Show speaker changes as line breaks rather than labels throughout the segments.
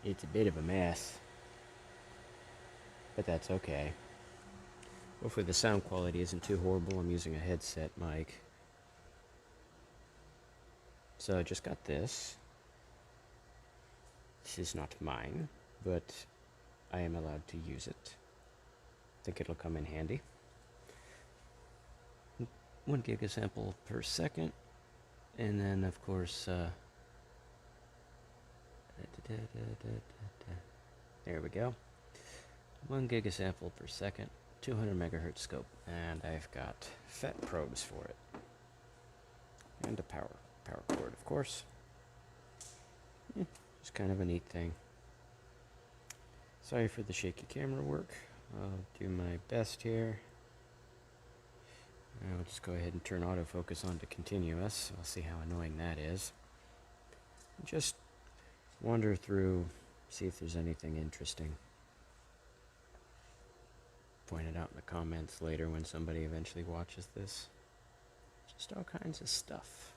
It's a bit of a mess, but that's okay. Hopefully the sound quality isn't too horrible. I'm using a headset mic. So I just got this. This is not mine, but I am allowed to use it. I think it'll come in handy. 1 gig sample per second. And then, of course, there we go. 1 gig sample per second, 200 megahertz scope, and I've got FET probes for it, and a power cord, of course. Just kind of a neat thing. Sorry for the shaky camera work. I'll do my best here. I'll just go ahead and turn autofocus on to continuous. I'll see how annoying that is. Just wander through, see if there's anything interesting. Point it out in the comments later when somebody eventually watches this. Just all kinds of stuff.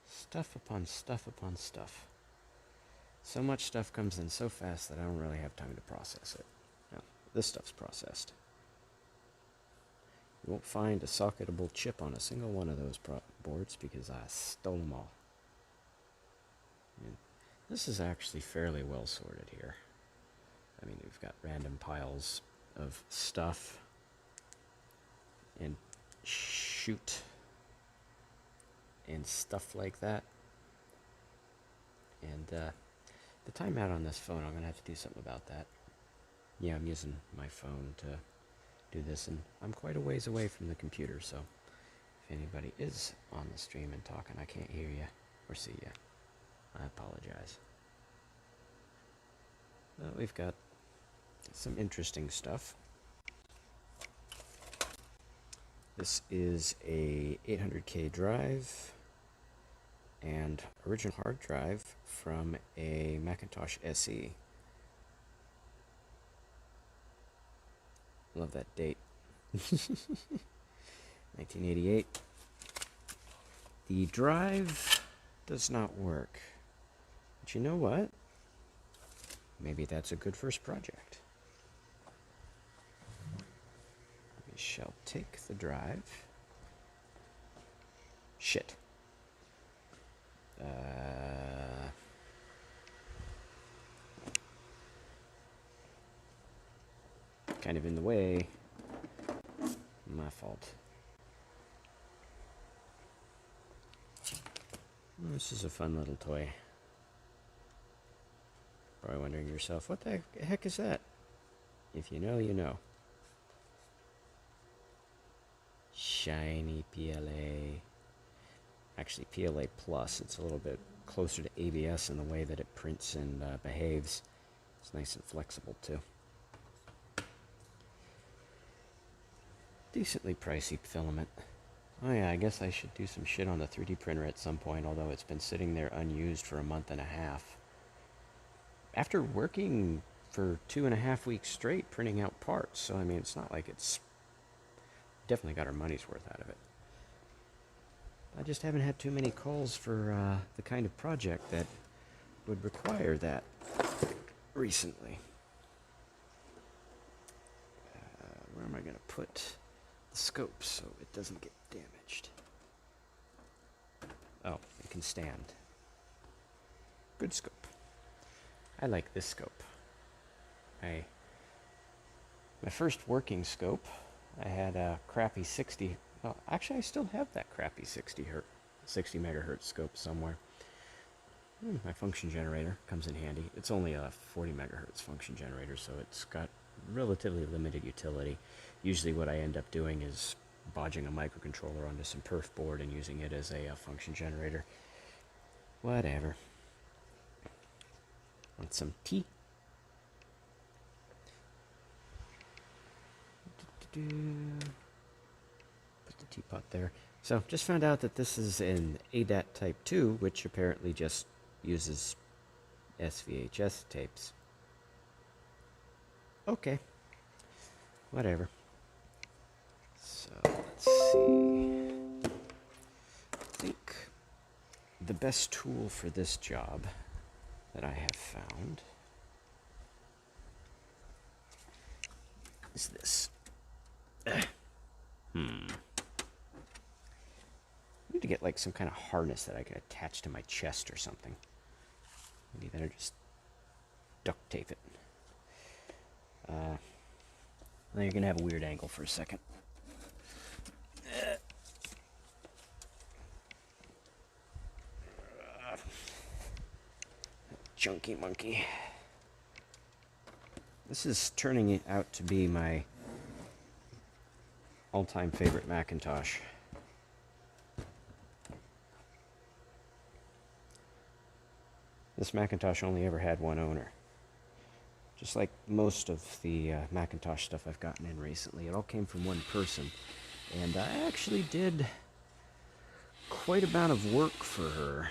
Stuff upon stuff upon stuff. So much stuff comes in so fast that I don't really have time to process it. Now, this stuff's processed. You won't find a socketable chip on a single one of those boards because I stole them all. And this is actually fairly well sorted here. I mean, we've got random piles of stuff and shoot and stuff like that. And the timeout on this phone, I'm going to have to do something about that. Yeah, I'm using my phone to do this, and I'm quite a ways away from the computer, so if anybody is on the stream and talking, I can't hear you or see you. I apologize. Well, we've got some interesting stuff. This is a 800K drive and original hard drive from a Macintosh SE. Love that date. 1988. The drive does not work. But you know what? Maybe that's a good first project. We shall take the drive. Shit. Kind of in the way. My fault. This is a fun little toy. Probably wondering to yourself, what the heck is that? If you know, you know. Shiny PLA. Actually, PLA Plus. It's a little bit closer to ABS in the way that it prints and behaves. It's nice and flexible, too. Decently pricey filament. Oh yeah, I guess I should do some shit on the 3D printer at some point, although it's been sitting there unused for a month and a half. After working for 2.5 weeks straight printing out parts, so I mean, it's not like it's... Definitely got our money's worth out of it. I just haven't had too many calls for the kind of project that would require that recently. Where am I going to put the scope so it doesn't get damaged? Oh, it can stand. Good scope. I like this scope. My first working scope, I had a crappy 60. Well, actually, I still have that crappy 60 megahertz scope somewhere. My function generator comes in handy. It's only a 40 megahertz function generator, so it's got relatively limited utility. Usually what I end up doing is bodging a microcontroller onto some perf board and using it as a function generator. Whatever. Want some tea? Put the teapot there. So, just found out that this is an ADAT Type 2, which apparently just uses SVHS tapes. Okay. Whatever. So, let's see. I think the best tool for this job that I have found is this. I need to get like some kind of harness that I could attach to my chest or something. Maybe better just duct tape it. Now you're gonna have a weird angle for a second. Junky monkey. This is turning out to be my all-time favorite Macintosh. This Macintosh only ever had one owner. Just like most of the Macintosh stuff I've gotten in recently, it all came from one person. And I actually did quite a amount of work for her.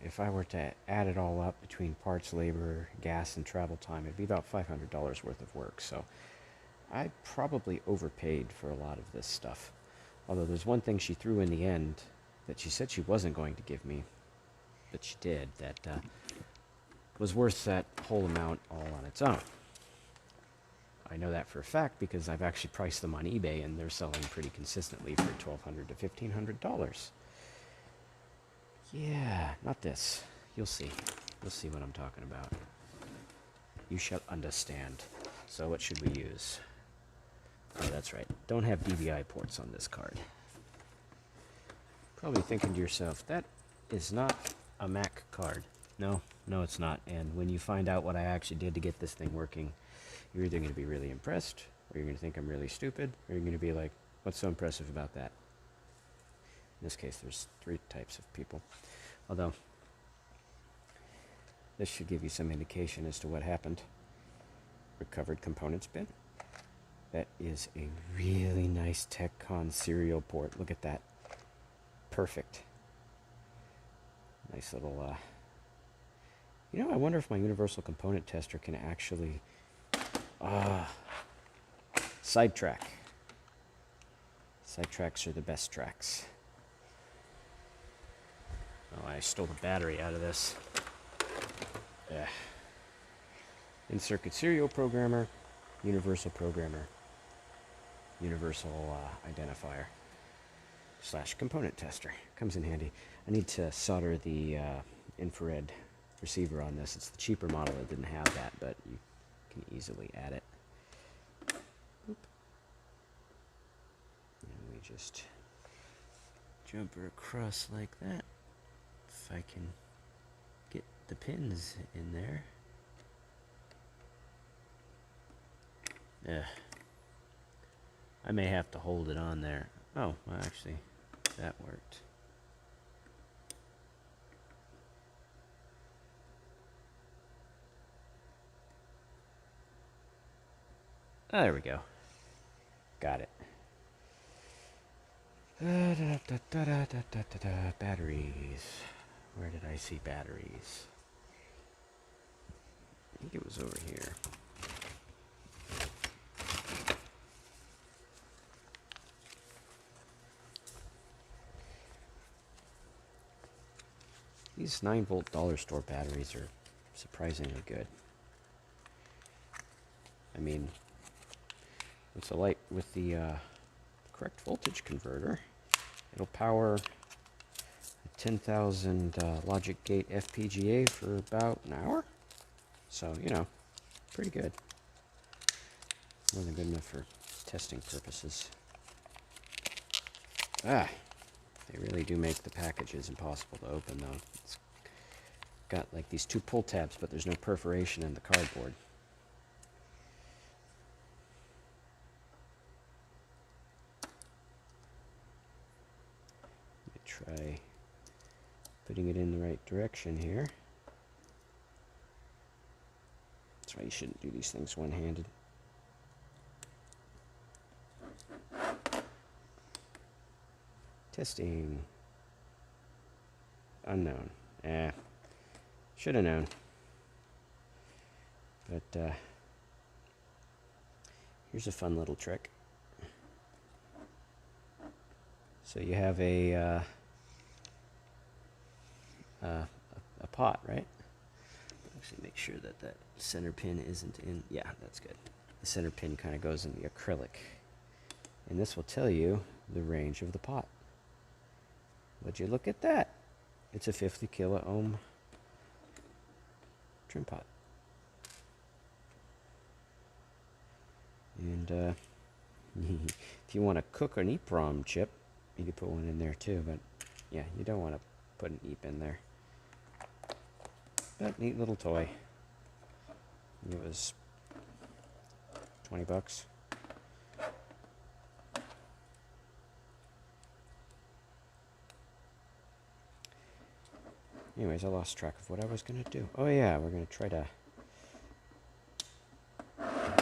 If I were to add it all up between parts, labor, gas, and travel time, it'd be about $500 worth of work. So I probably overpaid for a lot of this stuff. Although there's one thing she threw in the end that she said she wasn't going to give me, but she did, that was worth that whole amount all on its own. I know that for a fact because I've actually priced them on eBay and they're selling pretty consistently for $1,200 to $1,500. Yeah, not this. You'll see. You'll see what I'm talking about. You shall understand. So what should we use? Oh, that's right. Don't have DVI ports on this card. Probably thinking to yourself, that is not a Mac card. No, it's not. And when you find out what I actually did to get this thing working, you're either going to be really impressed, or you're going to think I'm really stupid, or you're going to be like, what's so impressive about that? In this case, there's 3 types of people. Although, this should give you some indication as to what happened. Recovered components bin. That is a really nice TechCon serial port. Look at that. Perfect. Nice little, I wonder if my universal component tester can actually, sidetrack. Sidetracks are the best tracks. Oh, I stole the battery out of this. In-circuit serial programmer, universal programmer, universal identifier / component tester. Comes in handy. I need to solder the infrared receiver on this. It's the cheaper model that didn't have that, but you can easily add it. Oop. And we just jump her across like that. If I can get the pins in there. I may have to hold it on there. Oh, well, actually, that worked. Oh, there we go. Got it. Batteries. Where did I see batteries? I think it was over here. These 9-volt dollar store batteries are surprisingly good. I mean, with the correct voltage converter, it'll power a 10,000 logic gate FPGA for about an hour. So, pretty good. More than good enough for testing purposes. They really do make the packages impossible to open, though. It's got like these 2 pull tabs, but there's no perforation in the cardboard. Let me try putting it in the right direction here. That's why you shouldn't do these things one-handed. Testing. Unknown. Should have known. But, here's a fun little trick. So you have a pot, right? actually make sure that that center pin isn't in. Yeah, that's good. The center pin kind of goes in the acrylic. And this will tell you the range of the pot. Would you look at that? It's a 50 kilo ohm trim pot. And if you want to cook an EEPROM chip, you could put one in there too, but yeah, you don't want to put an EEP in there. But neat little toy. It was 20 bucks. Anyways, I lost track of what I was going to do. Oh yeah, we're going to try to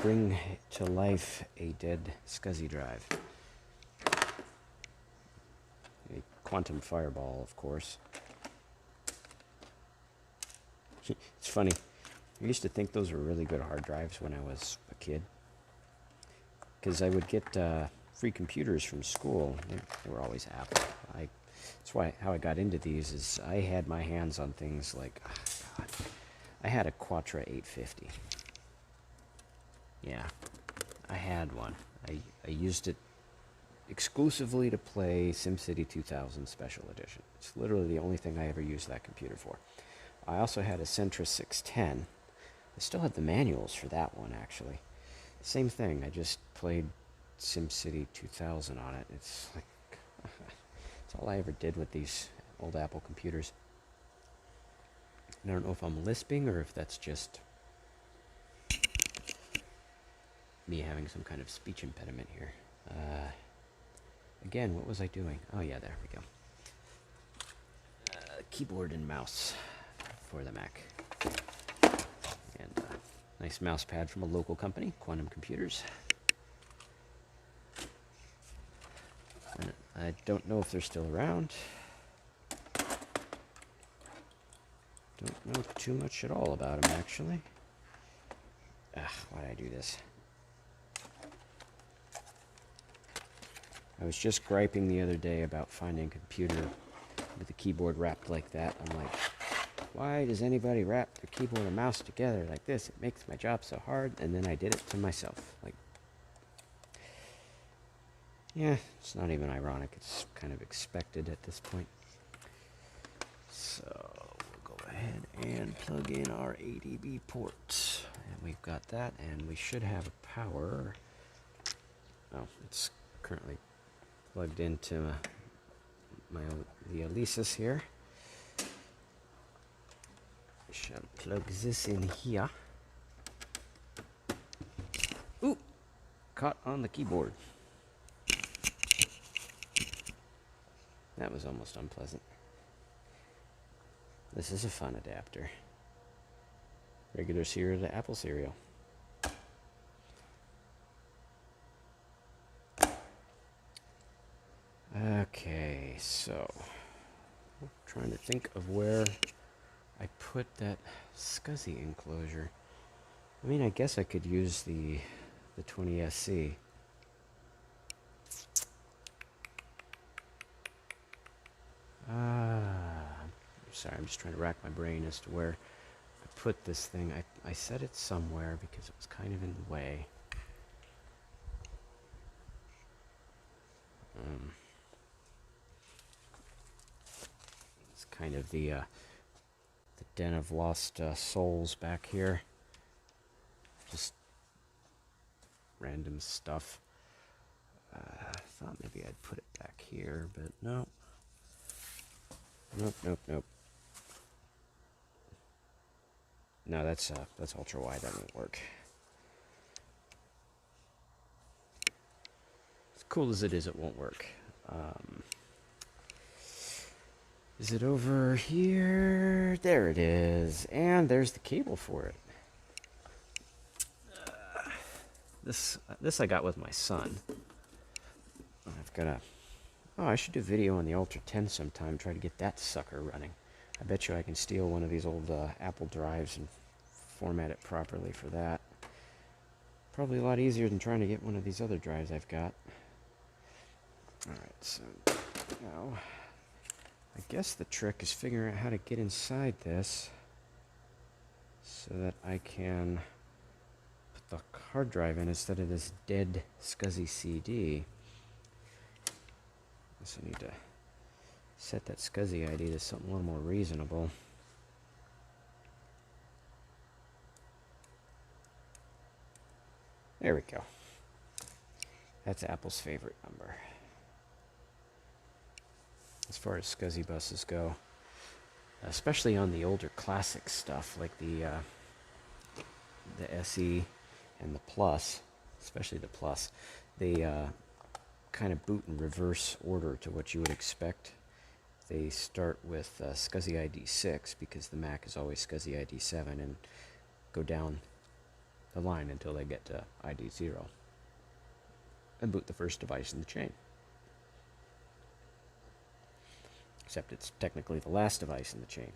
bring to life a dead SCSI drive. A quantum fireball, of course. It's funny. I used to think those were really good hard drives when I was a kid. Because I would get free computers from school. They were always Apple. That's why how I got into these is I had my hands on things like, oh God, I had a Quatra 850. Yeah, I had one. I used it exclusively to play SimCity 2000 Special Edition. It's literally the only thing I ever used that computer for. I also had a Centra 610. I still had the manuals for that one, actually. Same thing, I just played SimCity 2000 on it. It's like, that's all I ever did with these old Apple computers. And I don't know if I'm lisping or if that's just me having some kind of speech impediment here. Again, what was I doing? Oh yeah, there we go. Keyboard and mouse for the Mac. And nice mouse pad from a local company, Quantum Computers. And I don't know if they're still around. Don't know too much at all about them, actually. Why did I do this? I was just griping the other day about finding a computer with the keyboard wrapped like that. I'm like, why does anybody wrap their keyboard and mouse together like this? It makes my job so hard. And then I did it to myself. Like, yeah, it's not even ironic. It's kind of expected at this point. So we'll go ahead and plug in our ADB port. And we've got that, and we should have a power. Oh, it's currently plugged into the Alesis here. I shall plug this in here. Ooh! Caught on the keyboard. That was almost unpleasant. This is a fun adapter. Regular cereal to Apple cereal. Okay, so I'm trying to think of where I put that SCSI enclosure. I mean, I guess I could use the 20SC. Sorry, I'm just trying to rack my brain as to where I put this thing. I set it somewhere because it was kind of in the way. It's kind of the den of lost souls back here. Just random stuff. I thought maybe I'd put it back here, but no. Nope. No, that's ultra wide. That won't work. As cool as it is, it won't work. Is it over here? There it is, and there's the cable for it. This I got with my son. I've got a. Oh, I should do a video on the Ultra 10 sometime. Try to get that sucker running. I bet you I can steal one of these old Apple drives and format it properly for that. Probably a lot easier than trying to get one of these other drives I've got. Alright, so now I guess the trick is figuring out how to get inside this. so that I can put the hard drive in instead of this dead SCSI CD. So I need to set that SCSI ID to something a little more reasonable. There we go. That's Apple's favorite number. As far as SCSI buses go, especially on the older classic stuff like the SE and the Plus, especially the Plus, they kind of boot in reverse order to what you would expect. They start with SCSI ID 6 because the Mac is always SCSI ID 7 and go down the line until they get to ID 0 and boot the first device in the chain. Except it's technically the last device in the chain.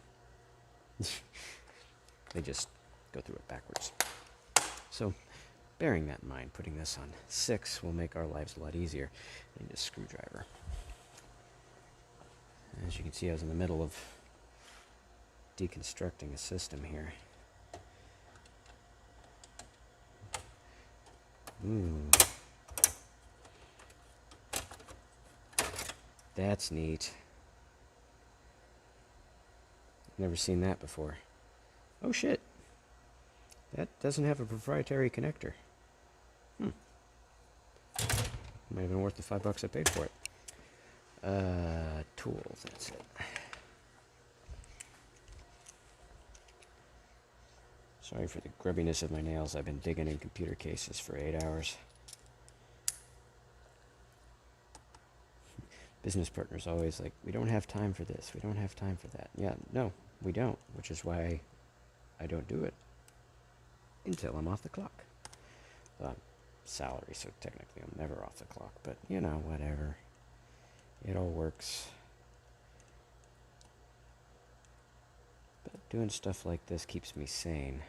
They just go through it backwards. So, bearing that in mind, putting this on 6 will make our lives a lot easier. I need a screwdriver. As you can see, I was in the middle of deconstructing a system here. Ooh. That's neat. Never seen that before. Oh shit. That doesn't have a proprietary connector. Might have been worth the $5 I paid for it. Tools, that's it. Sorry for the grubbiness of my nails. I've been digging in computer cases for 8 hours. Business partners always like, we don't have time for this, we don't have time for that. Yeah, no, we don't, which is why I don't do it until I'm off the clock. Salary, so technically I'm never off the clock, but you know, whatever. It all works. But doing stuff like this keeps me sane.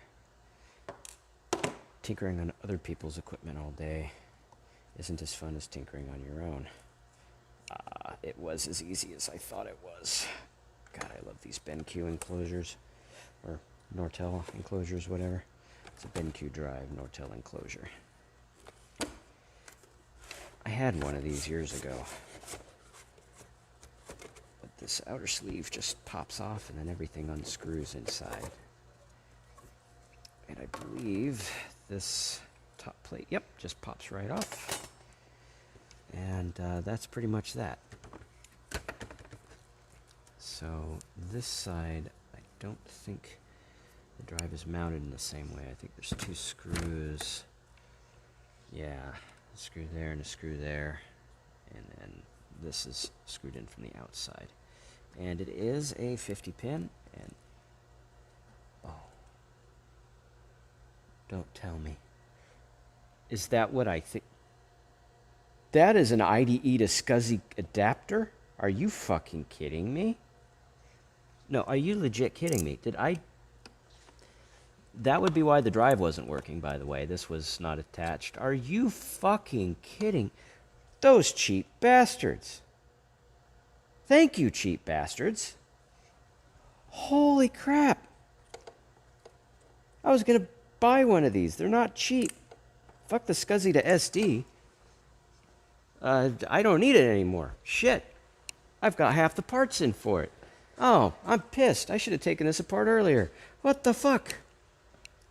Tinkering on other people's equipment all day isn't as fun as tinkering on your own. It was as easy as I thought it was. God, I love these BenQ enclosures, or Nortel enclosures, whatever. It's a BenQ drive Nortel enclosure. I had one of these years ago, but this outer sleeve just pops off and then everything unscrews inside. And I believe this top plate, yep, just pops right off. And that's pretty much that. So this side, I don't think the drive is mounted in the same way. I think there's 2 screws. Yeah, a screw there and a screw there. And then this is screwed in from the outside. And it is a 50 pin. And oh, don't tell me. Is that what I think? That is an IDE to SCSI adapter? Are you fucking kidding me? No, are you legit kidding me? That would be why the drive wasn't working, by the way. This was not attached. Are you fucking kidding? Those cheap bastards. Thank you, cheap bastards. Holy crap. I was going to buy one of these. They're not cheap. Fuck the SCSI to SD. I don't need it anymore. Shit. I've got half the parts in for it. Oh, I'm pissed. I should have taken this apart earlier. What the fuck?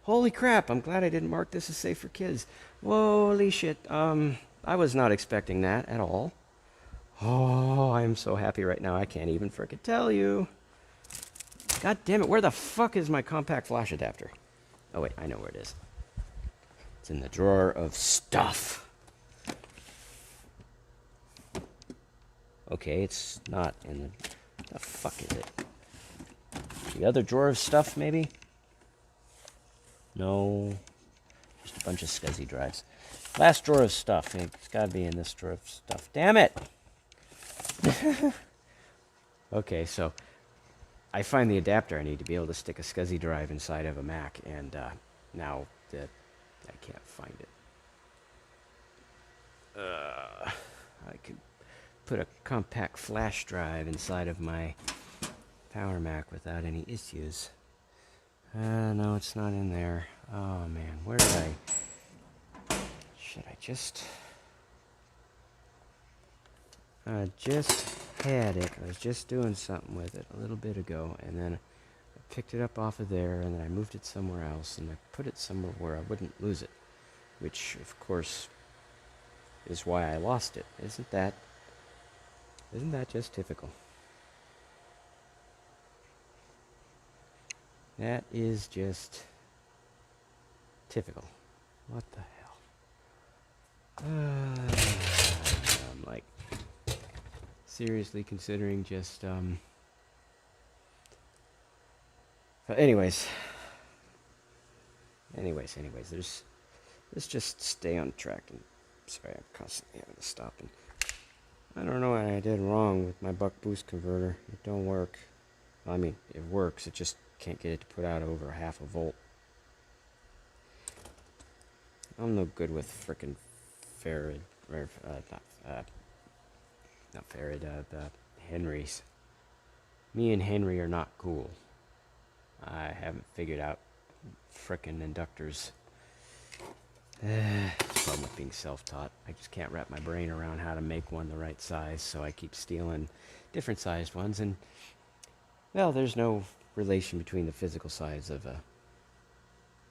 Holy crap. I'm glad I didn't mark this as safe for kids. Holy shit. I was not expecting that at all. Oh, I'm so happy right now. I can't even frickin' tell you. God damn it. Where the fuck is my compact flash adapter? Oh, wait. I know where it is. It's in the drawer of stuff. Okay, it's not in the fuck is it? The other drawer of stuff, maybe? No. Just a bunch of SCSI drives. Last drawer of stuff. It's got to be in this drawer of stuff. Damn it! Okay, so I find the adapter I need to be able to stick a SCSI drive inside of a Mac, and now that I can't find it. I could put a compact flash drive inside of my Power Mac without any issues. No, it's not in there. Oh man, where did I... Shit, I just had it. I was just doing something with it a little bit ago, and then I picked it up off of there, and then I moved it somewhere else, and I put it somewhere where I wouldn't lose it, which, of course, is why I lost it. Isn't that just typical? That is just typical. What the hell? I'm like seriously considering just but anyways, let's just stay on track. And sorry, I'm constantly having to stop, and I don't know what I did wrong with my buck boost converter. It don't work. I mean, it works, it just can't get it to put out over half a volt. I'm no good with frickin' Farad, or not Farad, the Henrys. Me and Henry are not cool. I haven't figured out frickin' inductors. It's problem with being self-taught. I just can't wrap my brain around how to make one the right size, so I keep stealing different sized ones, and well, there's no relation between the physical size of a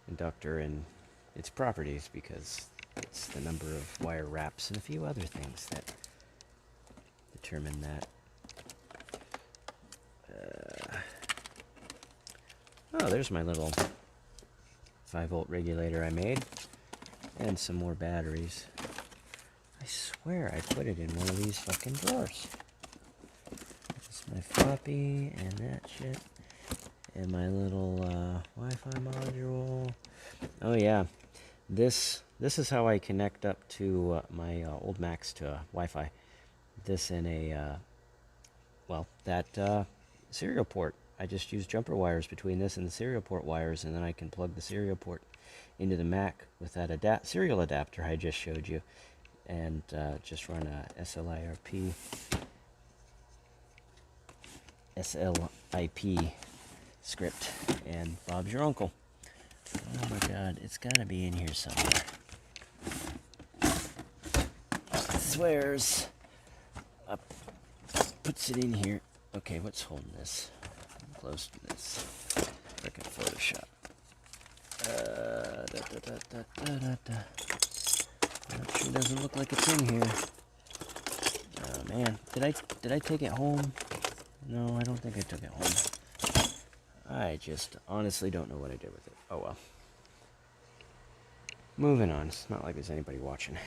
inductor and its properties, because it's the number of wire wraps and a few other things that determine that. Oh, there's my little 5-volt regulator I made, and some more batteries. I swear I put it in one of these fucking drawers. That's my floppy and that shit, and my little Wi-Fi module. Oh yeah, this is how I connect up to my old Macs to Wi-Fi. This in a that serial port. I just use jumper wires between this and the serial port wires, and then I can plug the serial port into the Mac with that serial adapter I just showed you, and just run a SLIP script, and Bob's your uncle. Oh my god, it's gotta be in here somewhere. Swears. Puts it in here. Okay, what's holding this? I'm close to this. Frickin' Photoshop. That sure doesn't look like it's in here. Oh man, did I take it home? No, I don't think I took it home. I just honestly don't know what I did with it. Oh well. Moving on. It's not like there's anybody watching.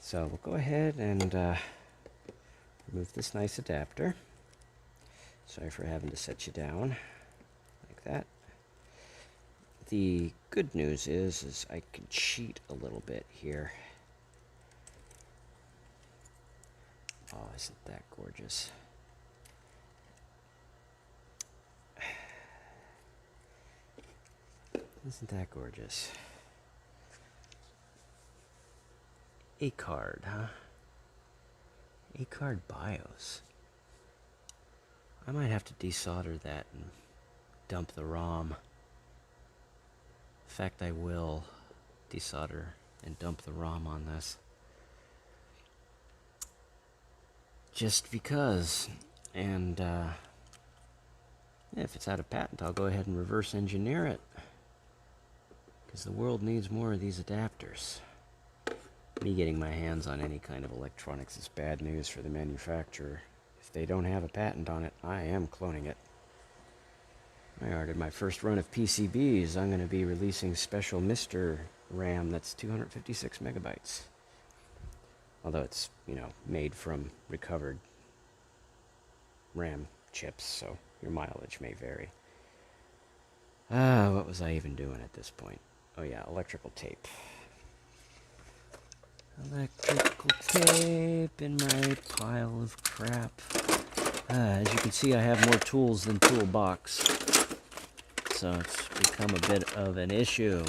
So we'll go ahead and remove this nice adapter. Sorry for having to set you down like that. The good news is I can cheat a little bit here. Oh, isn't that gorgeous? Isn't that gorgeous? A card, huh? A card BIOS. I might have to desolder that and dump the ROM. In fact, I will desolder and dump the ROM on this. Just because. And if it's out of patent, I'll go ahead and reverse engineer it. Because the world needs more of these adapters. Me getting my hands on any kind of electronics is bad news for the manufacturer. If they don't have a patent on it, I am cloning it. I ordered my first run of PCBs. I'm going to be releasing special Mr. RAM that's 256 megabytes. Although it's, made from recovered RAM chips, so your mileage may vary. What was I even doing at this point? Oh yeah, electrical tape. Electrical tape in my pile of crap. As you can see, I have more tools than toolbox, so it's become a bit of an issue.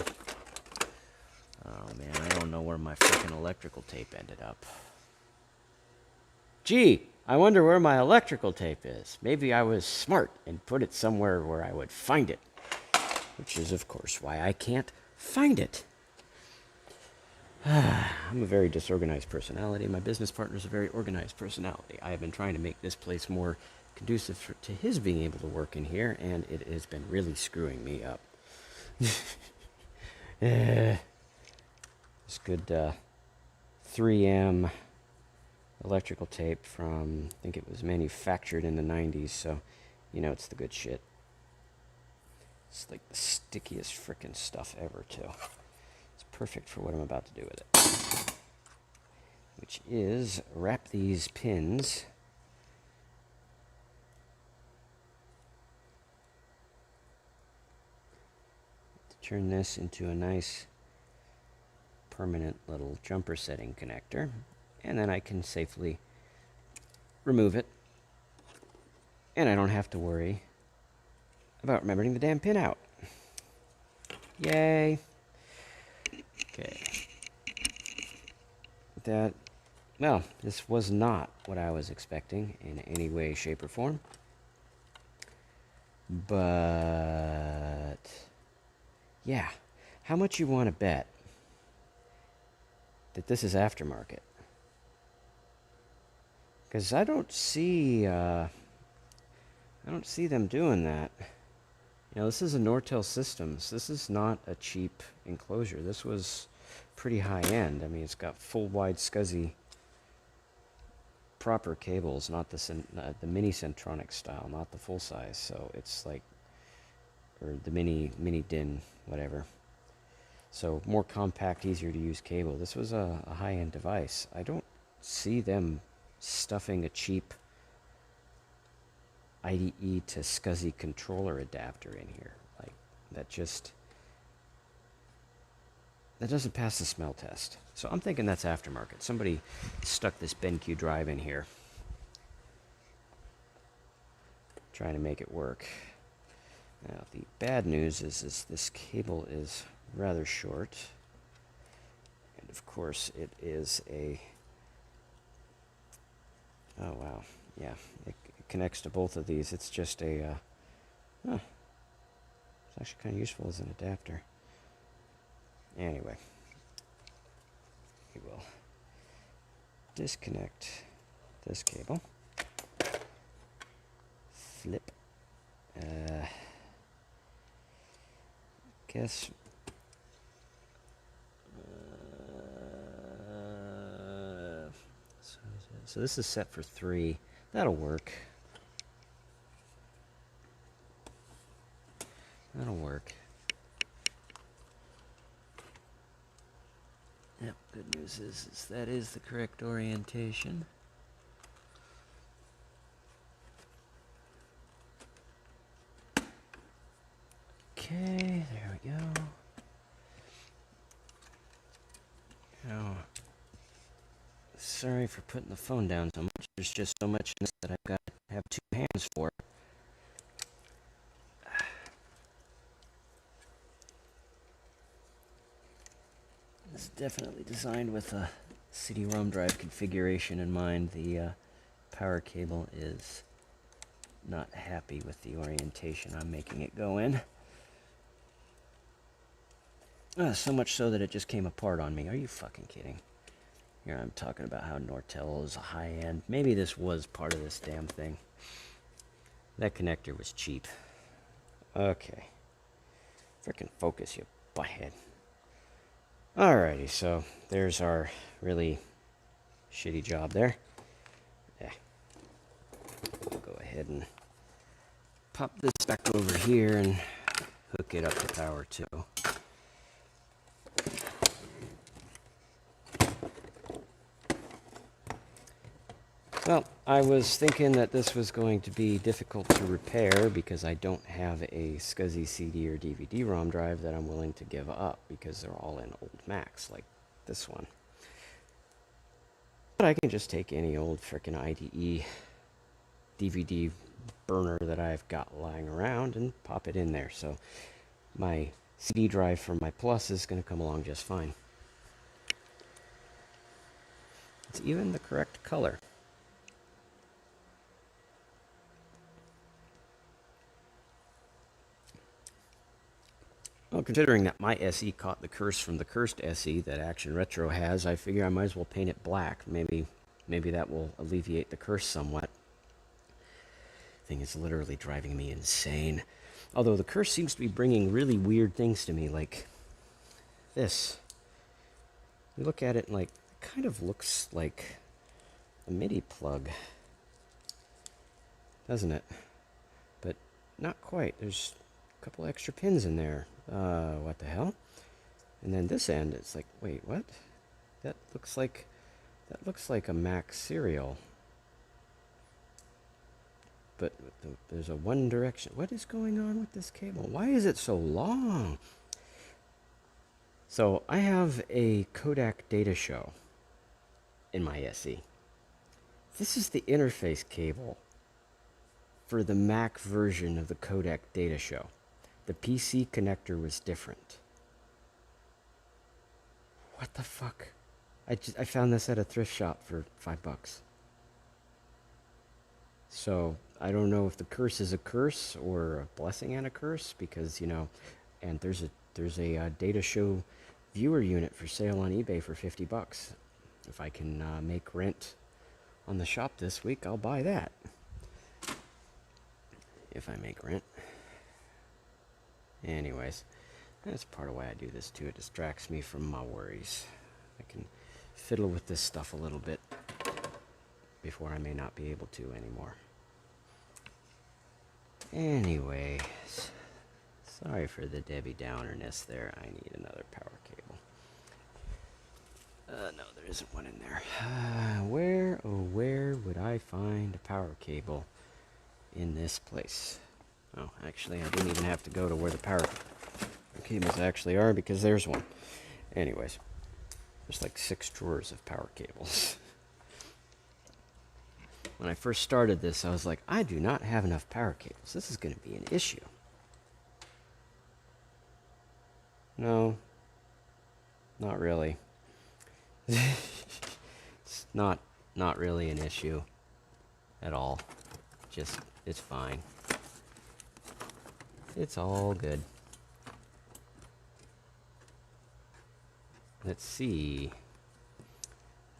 Oh man, I don't know where my frickin' electrical tape ended up. Gee, I wonder where my electrical tape is. Maybe I was smart and put it somewhere where I would find it. Which is, of course, why I can't find it. I'm a very disorganized personality. My business partner's a very organized personality. I have been trying to make this place more conducive to his being able to work in here, and it has been really screwing me up. This good 3M electrical tape from, I think it was manufactured in the 90s, so you know it's the good shit. It's like the stickiest frickin' stuff ever, too. It's perfect for what I'm about to do with it. Which is wrap these pins to turn this into a nice permanent little jumper setting connector, and then I can safely remove it, and I don't have to worry about remembering the damn pin out. Yay. Okay. Well, this was not what I was expecting in any way, shape, or form. But yeah, how much you want to bet that this is aftermarket? Because I don't see them doing that. You know, this is a Nortel Systems. This is not a cheap enclosure. This was pretty high end. I mean, it's got full wide SCSI proper cables, not the mini Centronic style, not the full size. So it's like, or the mini DIN, whatever. So more compact, easier to use cable. This was a high end device. I don't see them stuffing a cheap IDE to SCSI controller adapter in here. Like, that doesn't pass the smell test. So I'm thinking that's aftermarket. Somebody stuck this BenQ drive in here, trying to make it work. Now, the bad news is this cable is rather short. And of course, it is a... Oh, wow. Yeah, it connects to both of these. It's just a... it's actually kind of useful as an adapter. Anyway, we will disconnect this cable. Flip. Guess. So this is set for 3. That'll work. That'll work. Yep, good news is that is the correct orientation. Okay, there we go. Now, sorry for putting the phone down so much. There's just so much in this that I've got to have 2 hands for. It's definitely designed with a CD-ROM drive configuration in mind. The power cable is not happy with the orientation I'm making it go in. So much so that it just came apart on me. Are you fucking kidding? Here I'm talking about how Nortel is a high-end. Maybe this was part of this damn thing. That connector was cheap. Okay. Frickin' focus, you butthead. Alrighty, so there's our really shitty job there. Yeah. We'll go ahead and pop this back over here and hook it up to power too. Well, I was thinking that this was going to be difficult to repair because I don't have a SCSI CD or DVD-ROM drive that I'm willing to give up because they're all in old Macs like this one. But I can just take any old frickin' IDE DVD burner that I've got lying around and pop it in there. So my CD drive from my Plus is going to come along just fine. It's even the correct color. Well, considering that my SE caught the curse from the cursed SE that Action Retro has, I figure I might as well paint it black. Maybe that will alleviate the curse somewhat. Thing is literally driving me insane. Although the curse seems to be bringing really weird things to me, like this. You look at it and like, it kind of looks like a MIDI plug, doesn't it? But not quite. There's a couple extra pins in there. What the hell? And then this end, it's like, wait, what? That looks like a Mac serial. But there's a one direction. What is going on with this cable? Why is it so long? So I have a Kodak data show in my SE. This is the interface cable for the Mac version of the Kodak data show. The PC connector was different. What the fuck? I found this at a thrift shop for $5. So I don't know if the curse is a curse or a blessing and a curse, because, you know, and there's a data show viewer unit for sale on eBay for $50. If I can make rent on the shop this week, I'll buy that. If I make rent. Anyways, that's part of why I do this too. It distracts me from my worries. I can fiddle with this stuff a little bit before I may not be able to anymore. Anyways, sorry for the Debbie Downerness there. I need another power cable. No, there isn't one in there. Where, oh where would I find a power cable in this place? Oh, actually, I didn't even have to go to where the power cables actually are, because there's one. Anyways, there's like 6 drawers of power cables. When I first started this, I was like, I do not have enough power cables. This is going to be an issue. No, not really. It's not really an issue at all. Just, it's fine. It's all good. Let's see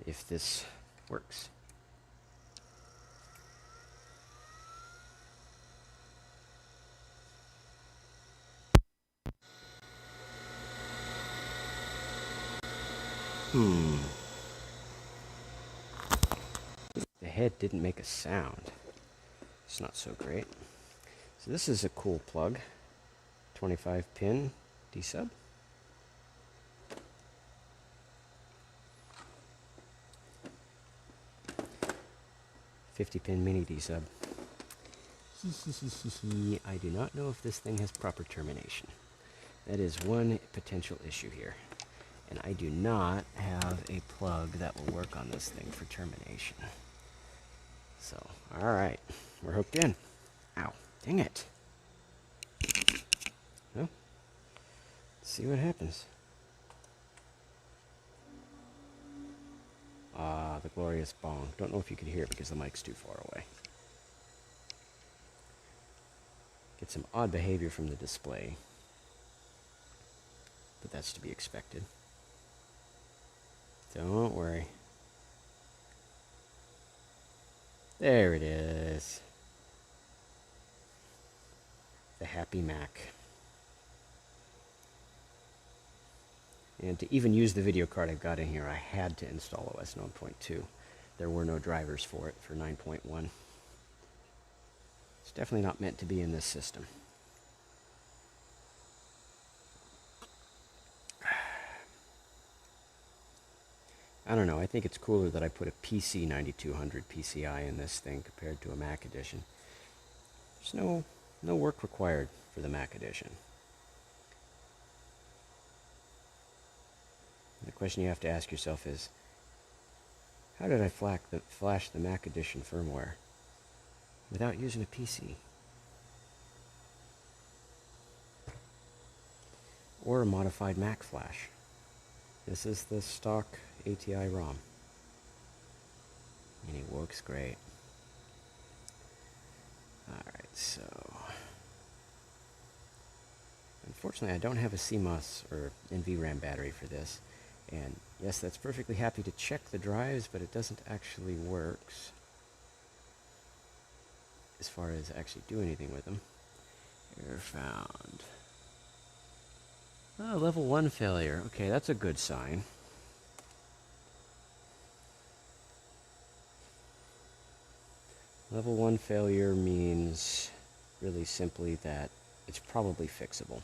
if this works. The head didn't make a sound. It's not so great. So this is a cool plug. 25 pin D-sub. 50 pin mini D-sub. I do not know if this thing has proper termination. That is one potential issue here. And I do not have a plug that will work on this thing for termination. So, alright. We're hooked in. Ow. Dang it. Well, let's see what happens. The glorious bong. Don't know if you could hear it because the mic's too far away. Get some odd behavior from the display. But that's to be expected. Don't worry. There it is. The Happy Mac. And to even use the video card I've got in here, I had to install OS 9.2. There were no drivers for it for 9.1. It's definitely not meant to be in this system. I don't know, I think it's cooler that I put a PC 9200 PCI in this thing compared to a Mac edition. There's no work required for the Mac edition. The question you have to ask yourself is, how did I flash the Mac edition firmware without using a PC? Or a modified Mac flash. This is the stock ATI ROM. And it works great. Alright, so... Unfortunately, I don't have a CMOS or NVRAM battery for this. And yes, that's perfectly happy to check the drives, but it doesn't actually work as far as actually do anything with them. Error found. Oh, level 1 failure. Okay, that's a good sign. Level 1 failure means really simply that it's probably fixable.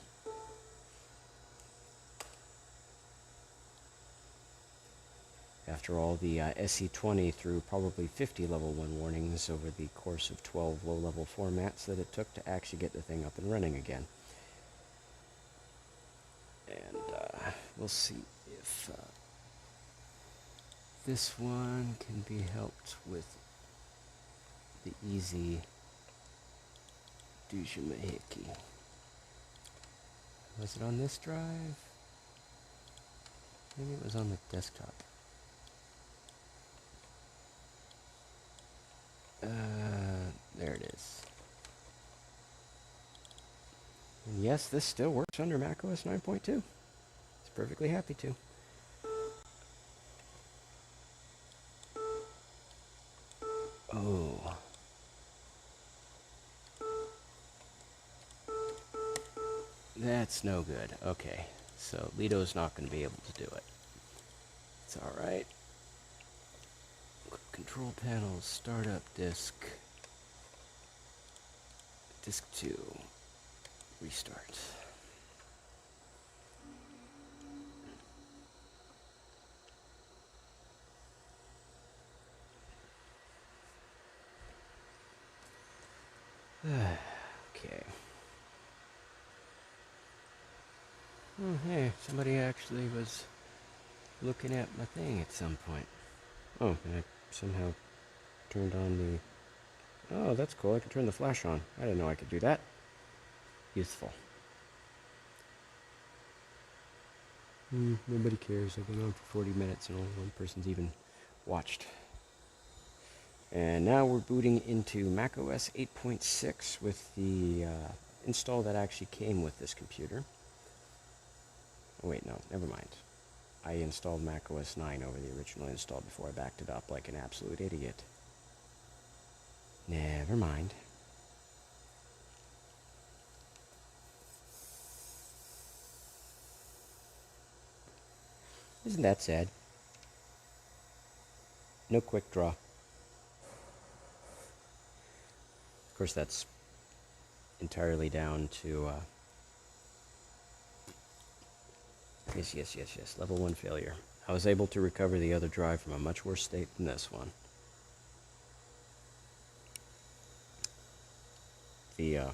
After all, the SC20 threw probably 50 level 1 warnings over the course of 12 low-level formats that it took to actually get the thing up and running again. And we'll see if this one can be helped with the easy Dujamahiki. Was it on this drive? Maybe it was on the desktop. There it is. And yes, this still works under macOS 9.2. It's perfectly happy to. Oh. That's no good. Okay, so Lito's not going to be able to do it. It's alright. Control panel, startup disk. Disk 2. Restart. Okay. Oh, hey, somebody actually was looking at my thing at some point. Oh, and I somehow turned on the... Oh, that's cool. I can turn the flash on. I didn't know I could do that. Useful. Nobody cares. I've been on for 40 minutes and only one person's even watched. And now we're booting into macOS 8.6 with the install that actually came with this computer. Oh wait, no, never mind. I installed macOS 9 over the original install before I backed it up like an absolute idiot. Never mind. Isn't that sad? No quick draw. Of course, that's entirely down to... Yes. Level 1 failure. I was able to recover the other drive from a much worse state than this one. The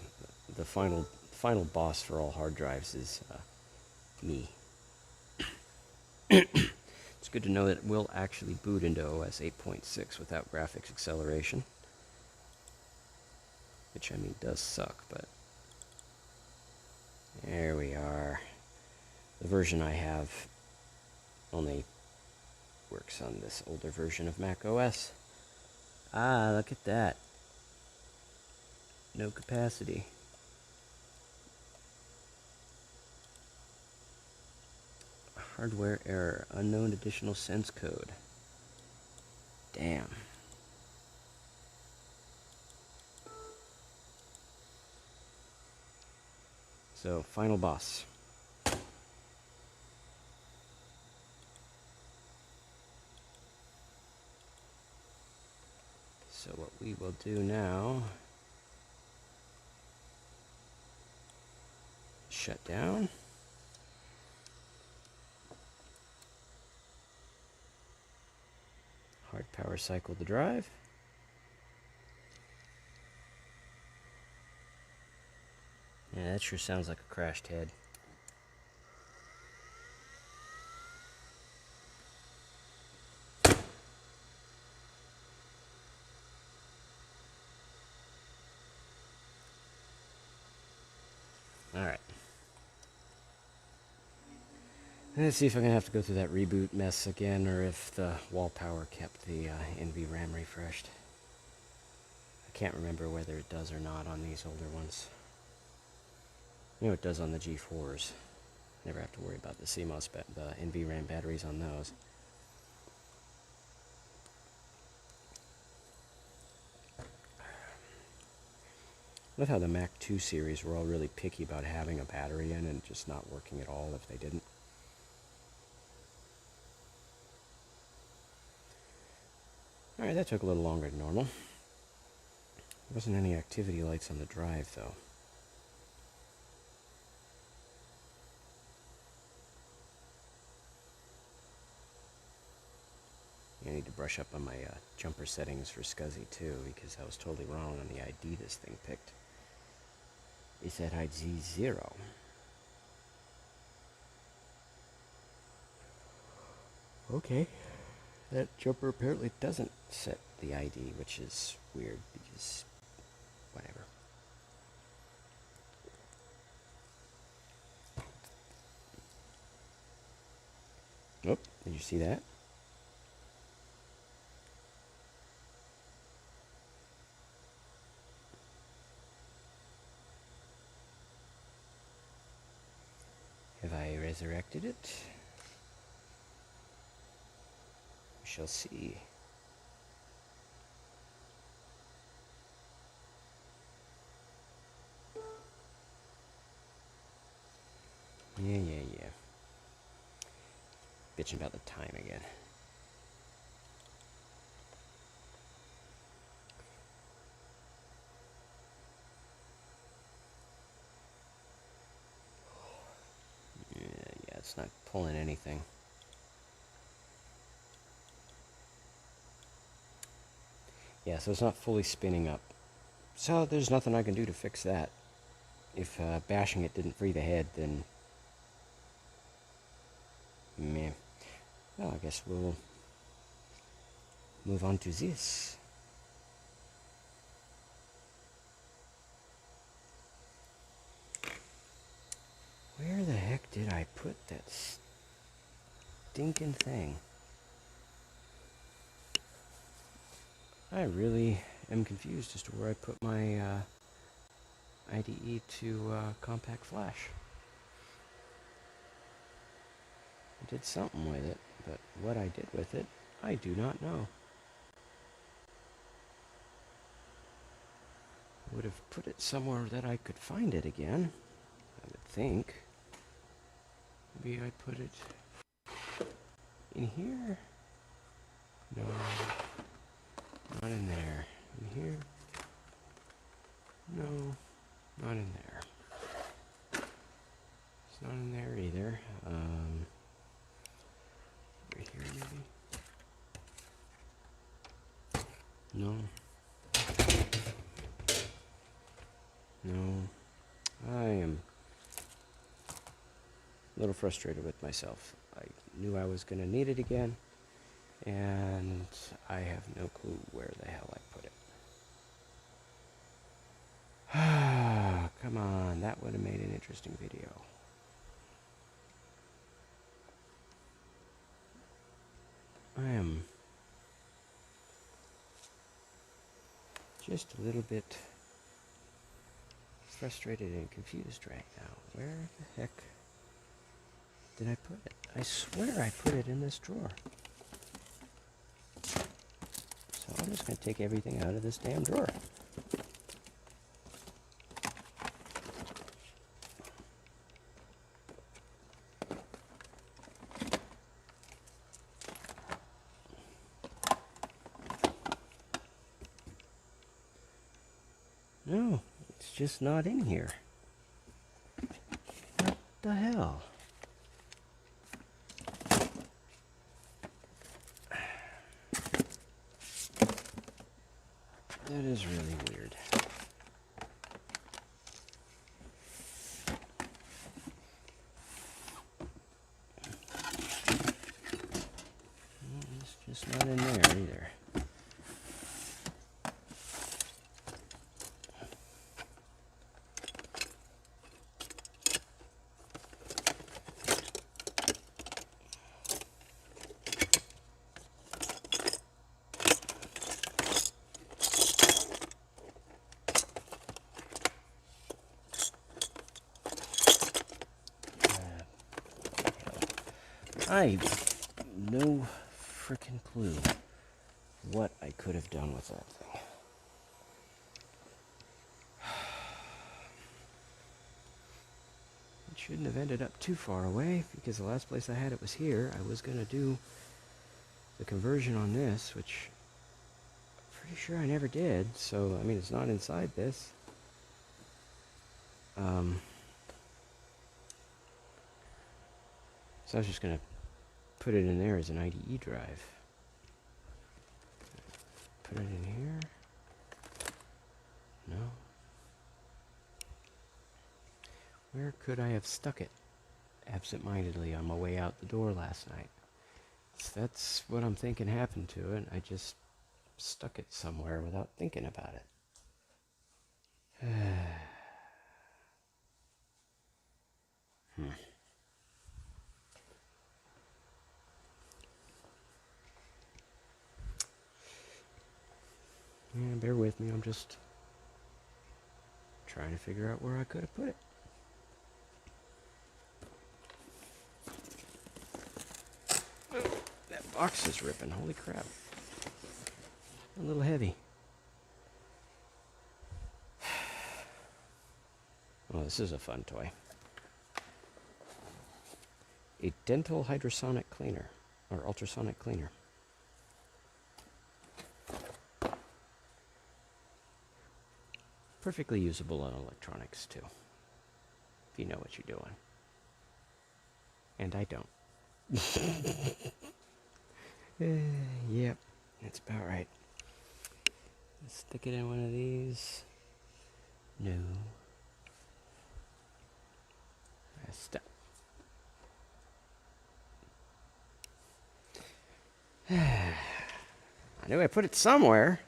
final boss for all hard drives is me. It's good to know that it will actually boot into OS 8.6 without graphics acceleration. Which, I mean, does suck, but... There we are. The version I have only works on this older version of macOS. Ah, look at that. No capacity. Hardware error. Unknown additional sense code. Damn. So, final boss. So what we will do now... Shut down. Hard power cycle the drive. Yeah, that sure sounds like a crashed head. Alright. Let's see if I'm going to have to go through that reboot mess again, or if the wall power kept the NVRAM refreshed. I can't remember whether it does or not on these older ones. I know it does on the G4s. Never have to worry about the CMOS, the NVRAM batteries on those. I love how the Mac 2 series were all really picky about having a battery in and just not working at all if they didn't. Alright, that took a little longer than normal. There wasn't any activity lights on the drive, though. I need to brush up on my jumper settings for SCSI too, because I was totally wrong on the ID this thing picked. It said ID 0. Okay. That jumper apparently doesn't set the ID, which is weird because whatever. Oh, did you see that? Have I resurrected it? We shall see. Yeah. Bitching about the time again. Yeah, it's not pulling anything. Yeah, so it's not fully spinning up. So there's nothing I can do to fix that. If bashing it didn't free the head, then meh. Well, I guess we'll move on to this. Where the heck did I put that stinking thing? I really am confused as to where I put my IDE to compact flash. I did something with it, but what I did with it, I do not know. I would have put it somewhere that I could find it again, I would think. Maybe I put it in here? No, not in there. In here? No, not in there. It's not in there either. Over here maybe? No. No. I am a little frustrated with myself. I knew I was going to need it again, and I have no clue where the hell I put it. Come on, that would have made an interesting video. I am just a little bit frustrated and confused right now. Where the heck did I put it? I swear I put it in this drawer. So I'm just going to take everything out of this damn drawer. No, it's just not in here. What the hell? That is really weird. It's just not in there either. I no frickin' clue what I could have done with that thing. It shouldn't have ended up too far away, because the last place I had it was here. I was going to do the conversion on this, which I'm pretty sure I never did. So, I mean, it's not inside this. So I was just going to put it in there as an IDE drive. Put it in here. No. Where could I have stuck it absent-mindedly on my way out the door last night? So that's what I'm thinking happened to it. I just stuck it somewhere without thinking about it. Yeah, bear with me. I'm just trying to figure out where I could have put it. Oh, that box is ripping. Holy crap. A little heavy. Oh, this is a fun toy. A dental hydrosonic cleaner, or ultrasonic cleaner. Perfectly usable on electronics, too. If you know what you're doing. And I don't. Yep, that's about right. Let's stick it in one of these. No. Stop. I knew I put it somewhere.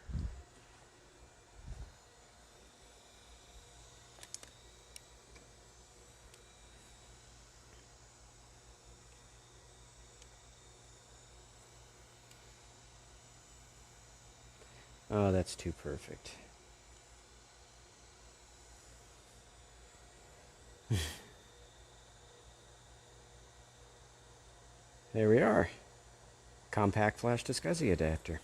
Oh, that's too perfect. There we are. Compact flash to SCSI adapter.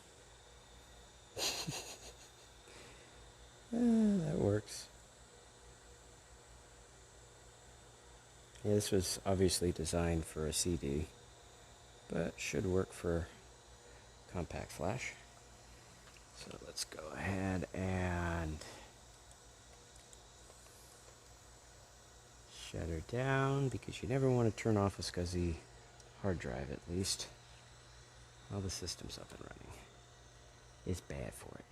That works. Yeah, this was obviously designed for a CD, but should work for compact flash. So let's go ahead and shut her down, because you never want to turn off a SCSI hard drive, at least while the system's up and running. It's bad for it.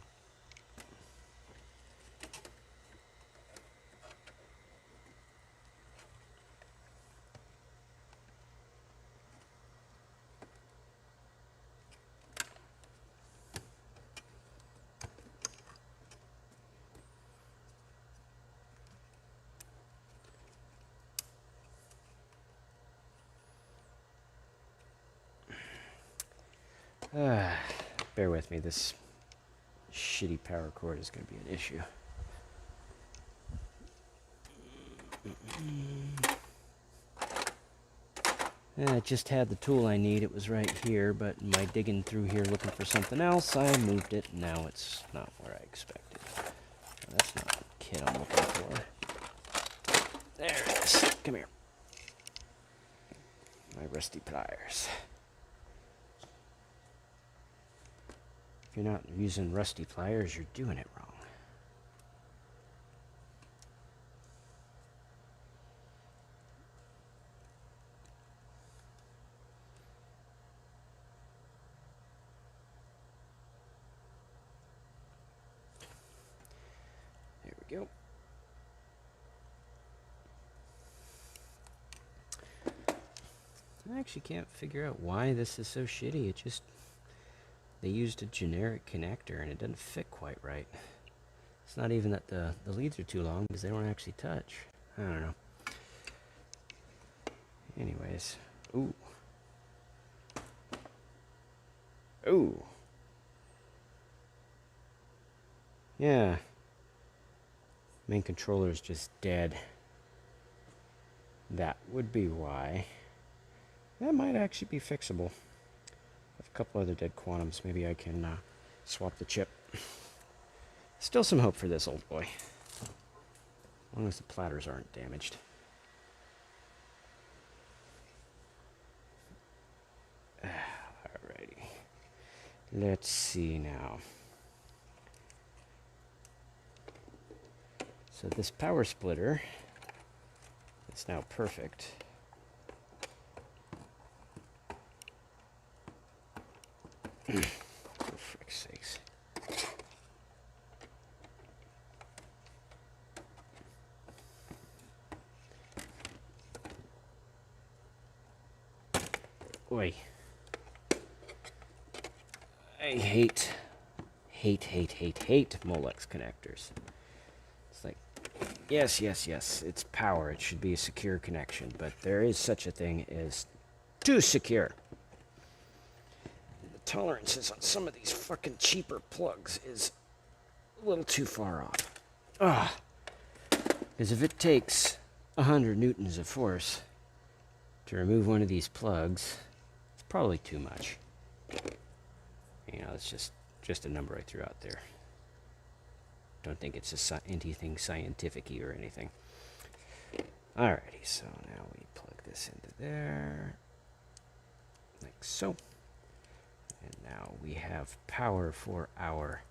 Bear with me, this shitty power cord is going to be an issue. I just had the tool I need. It was right here, but in my digging through here looking for something else, I moved it. Now it's not where I expected. That's not the kit I'm looking for. There it is. Come here. My rusty pliers. If you're not using rusty pliers, you're doing it wrong. There we go. I actually can't figure out why this is so shitty. It just... They used a generic connector and it doesn't fit quite right. It's not even that the leads are too long, because they don't actually touch. I don't know. Anyways. Ooh. Ooh. Yeah. Main controller is just dead. That would be why. That might actually be fixable. I have a couple other dead quantums. Maybe I can swap the chip. Still some hope for this old boy. As long as the platters aren't damaged. Alrighty. Let's see now. So this power splitter is now perfect. For frick's sakes. Oi. I hate Molex connectors. It's like, yes, it's power. It should be a secure connection, but there is such a thing as too secure. The tolerances on some of these fucking cheaper plugs is a little too far off. Because if it takes 100 newtons of force to remove one of these plugs, it's probably too much. You know, it's just a number I threw out there. Don't think it's anything scientific-y or anything. Alrighty, so now we plug this into there. Like so. And now we have power for our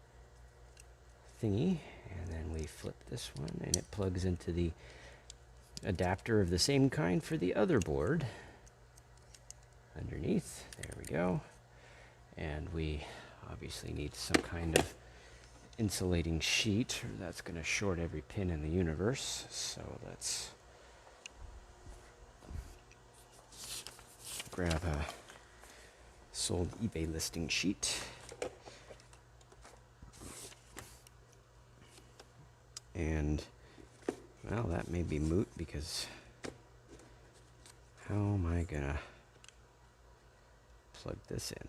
thingy. And then we flip this one and it plugs into the adapter of the same kind for the other board. Underneath, there we go. And we obviously need some kind of insulating sheet, or that's going to short every pin in the universe. So let's grab a sold eBay listing sheet. And, well, that may be moot because how am I going to plug this in?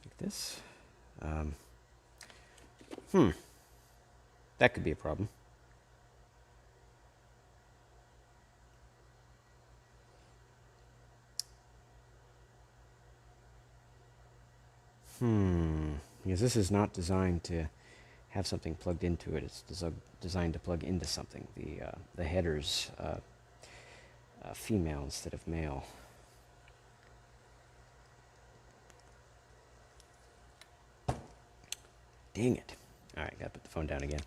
Like this? That could be a problem. Because this is not designed to have something plugged into it. It's designed to plug into something. The header's female instead of male. Dang it. Alright, gotta put the phone down again.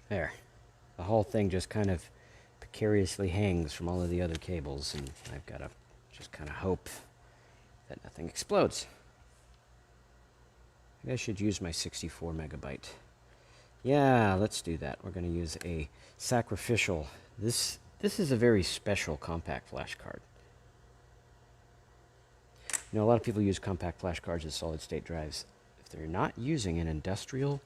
There. The whole thing just kind of precariously hangs from all of the other cables, and I've got to just kind of hope that nothing explodes. Maybe I should use my 64 megabyte. Yeah, let's do that. We're going to use a sacrificial. This is a very special compact flash card. You know, a lot of people use compact flash cards as solid-state drives. If they're not using an industrial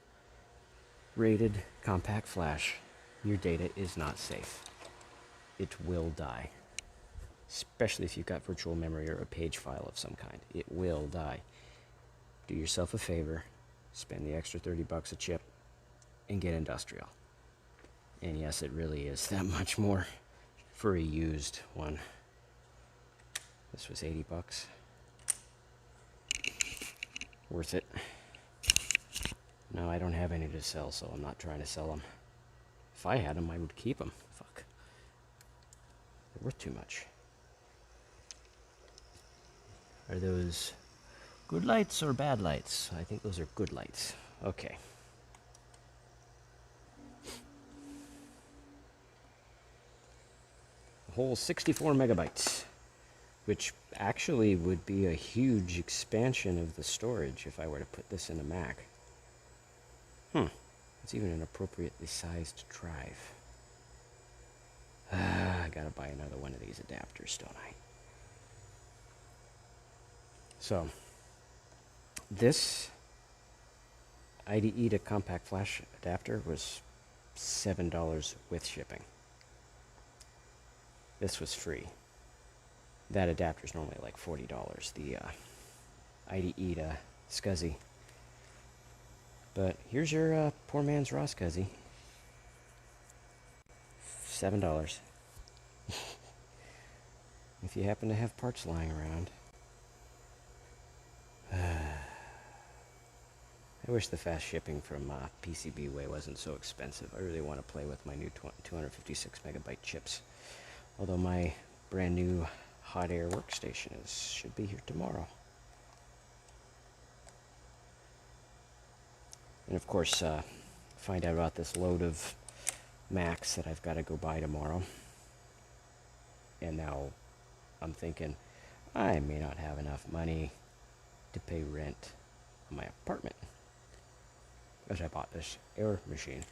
rated compact flash, your data is not safe. It will die. Especially if you've got virtual memory or a page file of some kind. It will die. Do yourself a favor, spend the extra $30 a chip, and get industrial. And yes, it really is that much more for a used one. This was $80. Worth it. No, I don't have any to sell, so I'm not trying to sell them. If I had them, I would keep them. Fuck. They're worth too much. Are those good lights or bad lights? I think those are good lights. Okay. A whole 64 megabytes. Which actually would be a huge expansion of the storage if I were to put this in a Mac. It's even an appropriately sized drive. I gotta buy another one of these adapters, don't I? So, this IDE to compact flash adapter was $7 with shipping. This was free. That adapter is normally like $40. The IDE to SCSI. But here's your poor man's raw SCSI. $7. If you happen to have parts lying around. I wish the fast shipping from PCBWay wasn't so expensive. I really want to play with my new 256 megabyte chips. Although my brand new hot air workstation should be here tomorrow. And of course, find out about this load of Macs that I've got to go buy tomorrow. And now I'm thinking I may not have enough money to pay rent on my apartment. As I bought this air machine.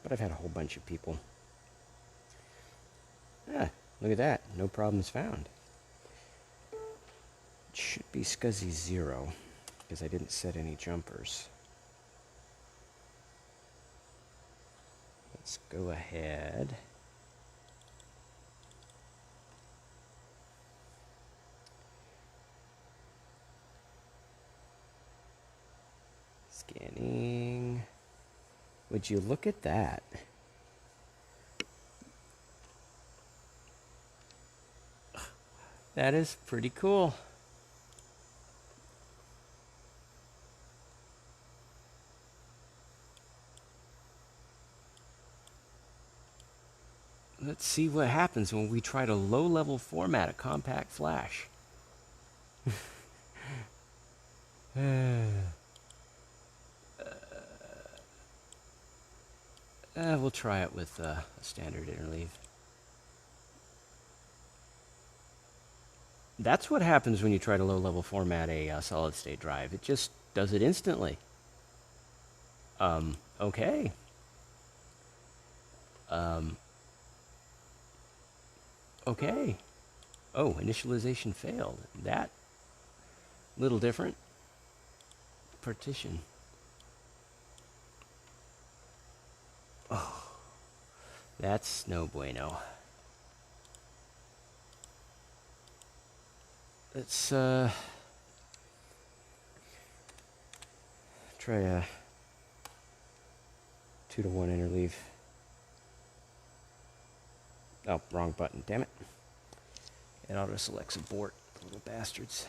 But I've had a whole bunch of people. Ah, look at that. No problems found. It should be SCSI 0, because I didn't set any jumpers. Let's go ahead. Scanning. Would you look at that? That is pretty cool. Let's see what happens when we try to low-level format a compact flash. We'll try it with a standard interleave. That's what happens when you try to low-level format a solid-state drive. It just does it instantly. Okay. Okay. Oh, initialization failed. That little different. Partition. Oh, that's no bueno. Let's try a 2-to-1 interleave. Oh, wrong button, damn it. It auto selects abort, little bastards.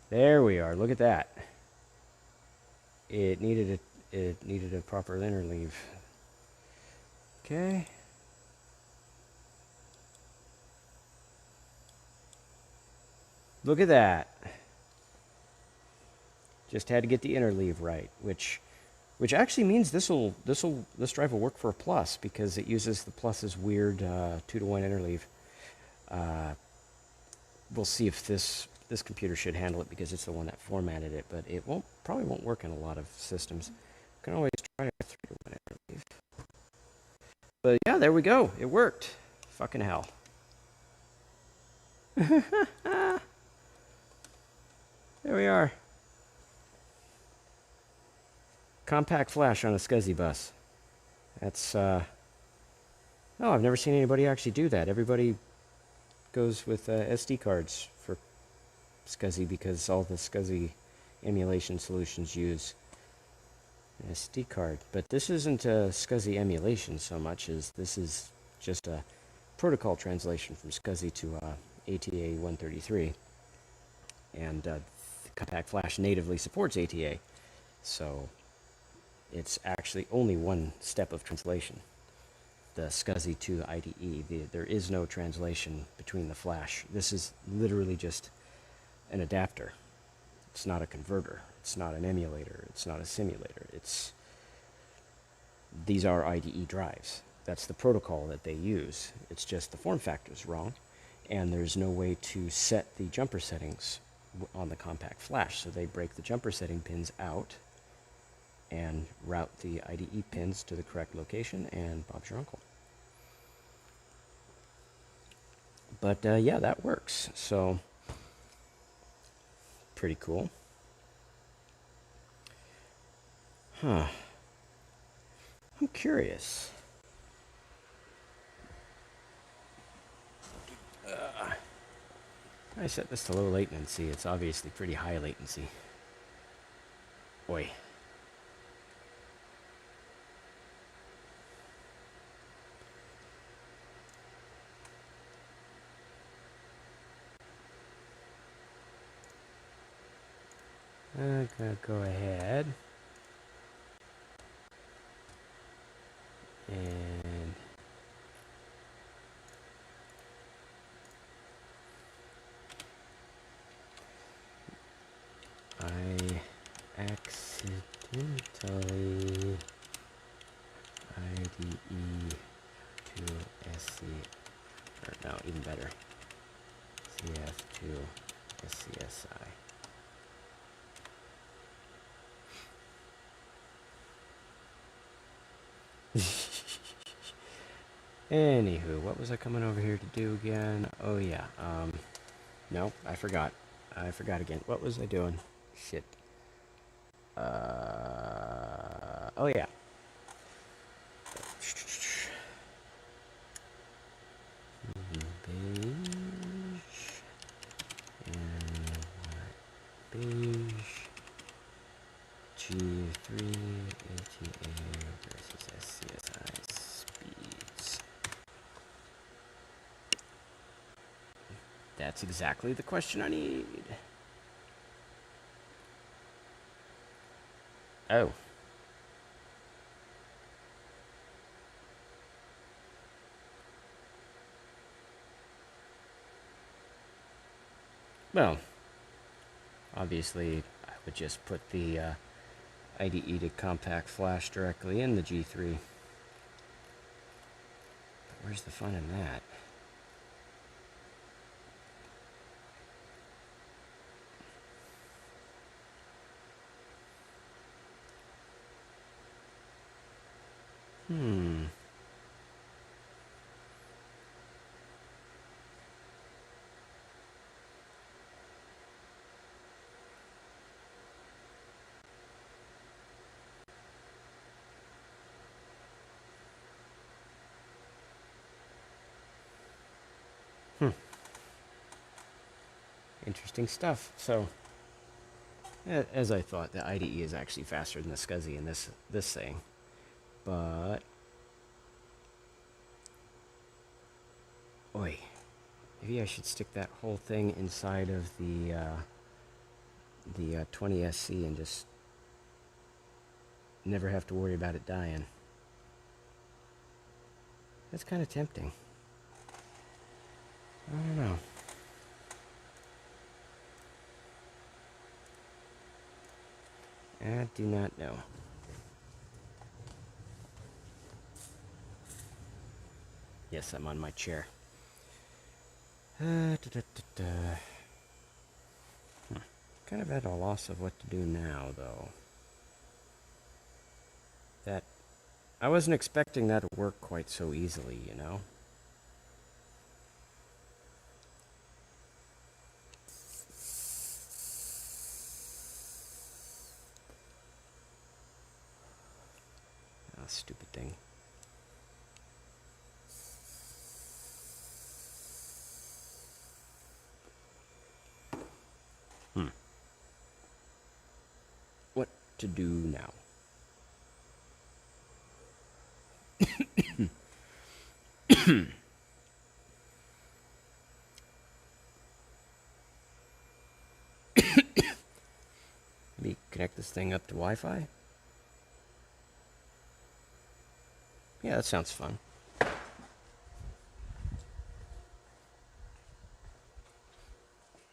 There we are. Look at that. It needed a proper interleave. Okay. Look at that. Just had to get the interleave right, which actually means this drive will work for a plus because it uses the plus's weird 2-to-1 interleave. We'll see if this computer should handle it because it's the one that formatted it, but it probably won't work in a lot of systems. You can always try a 3-to-1 interleave. But yeah, there we go. It worked. Fucking hell. There we are. Compact flash on a SCSI bus. That's, no, I've never seen anybody actually do that. Everybody goes with SD cards for SCSI because all the SCSI emulation solutions use an SD card. But this isn't a SCSI emulation so much as this is just a protocol translation from SCSI to ATA 133. And compact flash natively supports ATA. So it's actually only one step of translation. The SCSI to the IDE. There is no translation between the flash. This is literally just an adapter. It's not a converter. It's not an emulator. It's not a simulator. These are IDE drives. That's the protocol that they use. It's just the form factor is wrong, and there's no way to set the jumper settings on the compact flash. So they break the jumper setting pins out and route the IDE pins to the correct location, and Bob's your uncle. But yeah, that works. So pretty cool. Huh. I'm curious. I set this to low latency. It's obviously pretty high latency. Oi. I'm gonna go ahead and I accidentally IDE to SC, or no, even better, CF to SCSI. Anywho, what was I coming over here to do again? Oh yeah, no, I forgot. I forgot again. What was I doing? Shit. Oh yeah. Beige and beige. G3 ATA versus SCSI speeds. That's exactly the question I need. Oh. Well, obviously, I would just put the IDE to compact flash directly in the G3. But where's the fun in that? Interesting stuff. So, as I thought, the IDE is actually faster than the SCSI in this thing. But, oi, maybe I should stick that whole thing inside of the 20SC and just never have to worry about it dying. That's kind of tempting. I don't know. I do not know. Yes, I'm on my chair. Kind of at a loss of what to do now, though. That I wasn't expecting that to work quite so easily, you know? Oh, stupid thing. What to do now? Maybe connect this thing up to Wi-Fi? Yeah, that sounds fun.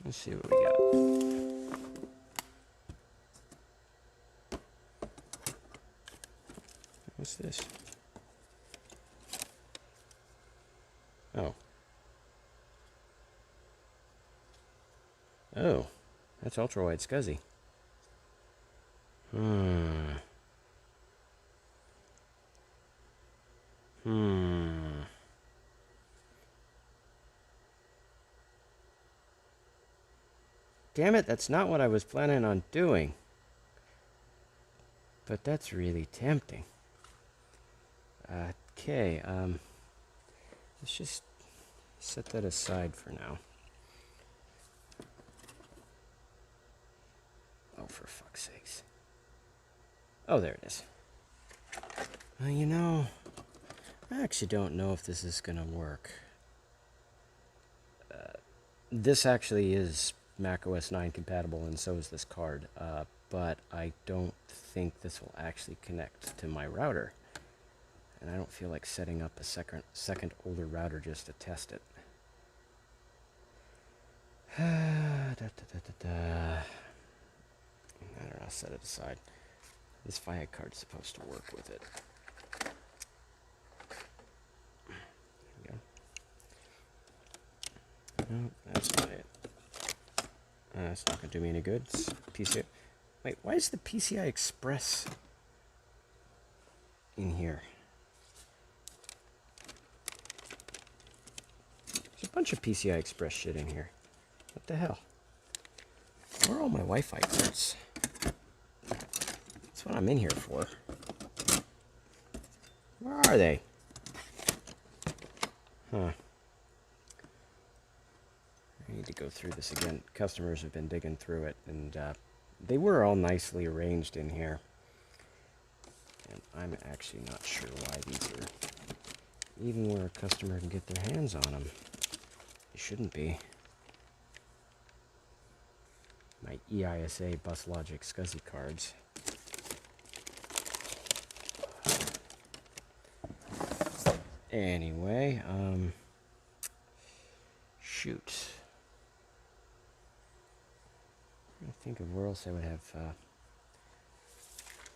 Let's see what we got. What's this? Oh. Oh. That's ultra-wide SCSI. Damn it, that's not what I was planning on doing. But that's really tempting. Okay, let's just set that aside for now. Oh, for fuck's sakes. Oh, there it is. You know, I actually don't know if this is gonna work. This actually is Mac OS 9 compatible, and so is this card, but I don't think this will actually connect to my router. And I don't feel like setting up a second older router just to test it. I don't know, set it aside. This FIAC card's supposed to work with it. There we go. No, that's not it. That's not going to do me any good. It's PCI. Wait, why is the PCI Express in here? There's a bunch of PCI Express shit in here. What the hell? Where are all my Wi-Fi cards? That's what I'm in here for. Where are they? Huh. I need to go through this again. Customers have been digging through it, and they were all nicely arranged in here. And I'm actually not sure why these are even where a customer can get their hands on them. They shouldn't be. My EISA Bus Logic SCSI cards. Anyway, shoot. I think of where else I would have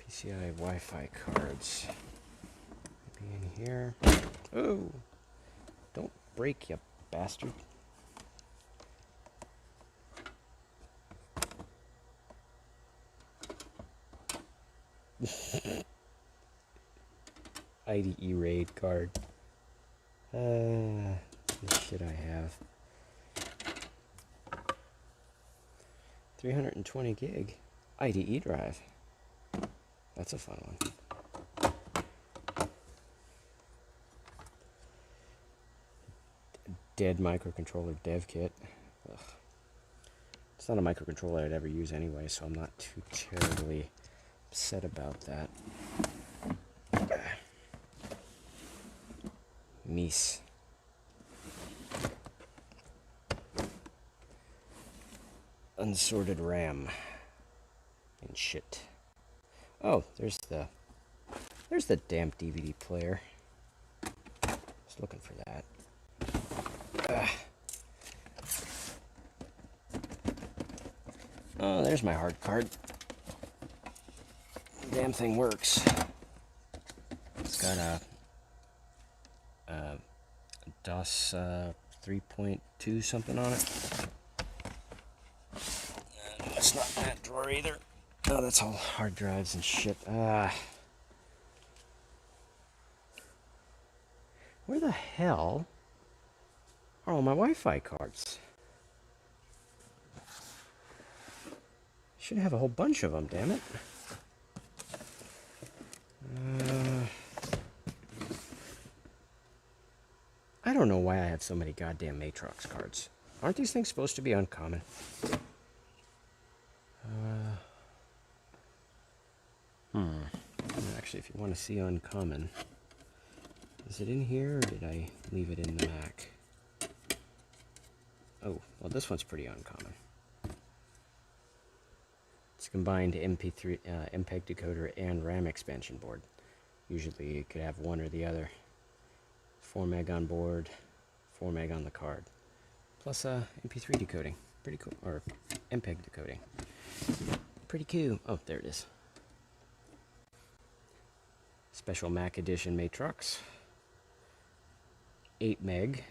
PCI Wi-Fi cards. Maybe in here. Oh! Don't break, you bastard. IDE RAID card. The shit I have. 320 gig IDE drive. That's a fun one. Dead microcontroller dev kit. Ugh. It's not a microcontroller I'd ever use anyway, so I'm not too terribly upset about that. Mies. Unsorted RAM and shit. Oh, there's the damn DVD player. Just looking for that. Oh, there's my hard card. Damn thing works. It's got a DOS 3.2 something on it. That's not that drawer either. Oh, that's all hard drives and shit. Where the hell are all my Wi-Fi cards? Should have a whole bunch of them, damn it. I don't know why I have so many goddamn Matrox cards. Aren't these things supposed to be uncommon? Actually, if you want to see uncommon, is it in here or did I leave it in the Mac? Oh, well, this one's pretty uncommon. It's a combined MP3, MPEG decoder and RAM expansion board. Usually you could have one or the other. 4 meg on board, 4 meg on the card. Plus MP3 decoding. Pretty cool. Or MPEG decoding. Pretty cool. Oh, there it is. Special Mac Edition Matrox. 8 meg.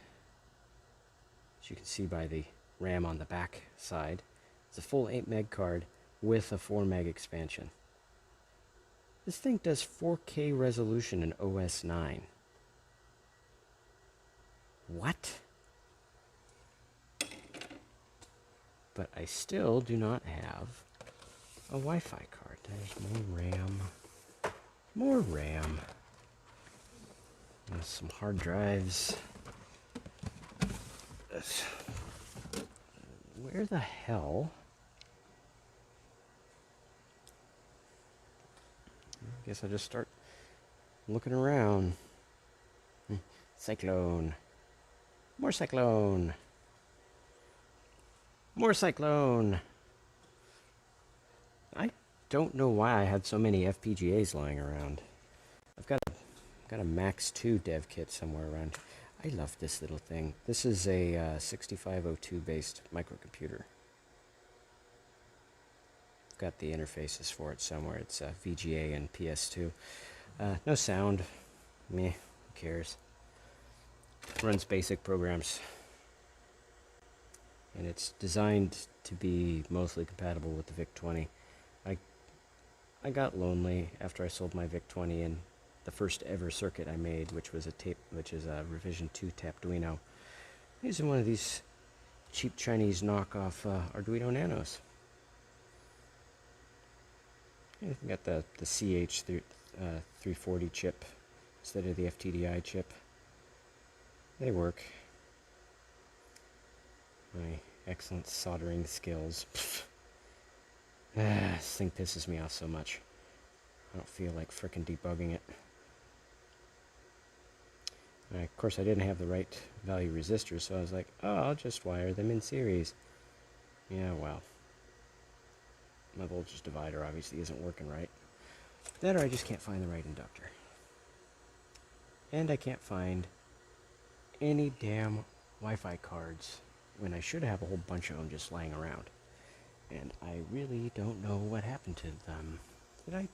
As you can see by the RAM on the back side. It's a full 8 meg card with a 4 meg expansion. This thing does 4K resolution in OS 9. What? But I still do not have a Wi-Fi card. There's more RAM. More RAM. And some hard drives. Where the hell? I guess I'll just start looking around. Cyclone. More cyclone. More cyclone. I don't know why I had so many FPGAs lying around. I've got a Max 2 dev kit somewhere around. I love this little thing. This is a 6502 based microcomputer. Got the interfaces for it somewhere. It's VGA and PS2. No sound. Meh, who cares? Runs basic programs. And it's designed to be mostly compatible with the VIC-20. I got lonely after I sold my VIC-20, and the first ever circuit I made, which is a revision 2 Tapduino, using one of these cheap Chinese knockoff Arduino Nanos. I got the CH340 chip instead of the FTDI chip. They work. My excellent soldering skills. This thing pisses me off so much. I don't feel like frickin' debugging it. Of course, I didn't have the right value resistors, so I was like, oh, I'll just wire them in series. Yeah, well. My voltage divider obviously isn't working right. That or I just can't find the right inductor. And I can't find any damn Wi-Fi cards when I should have a whole bunch of them just laying around. And I really don't know what happened to them. Did I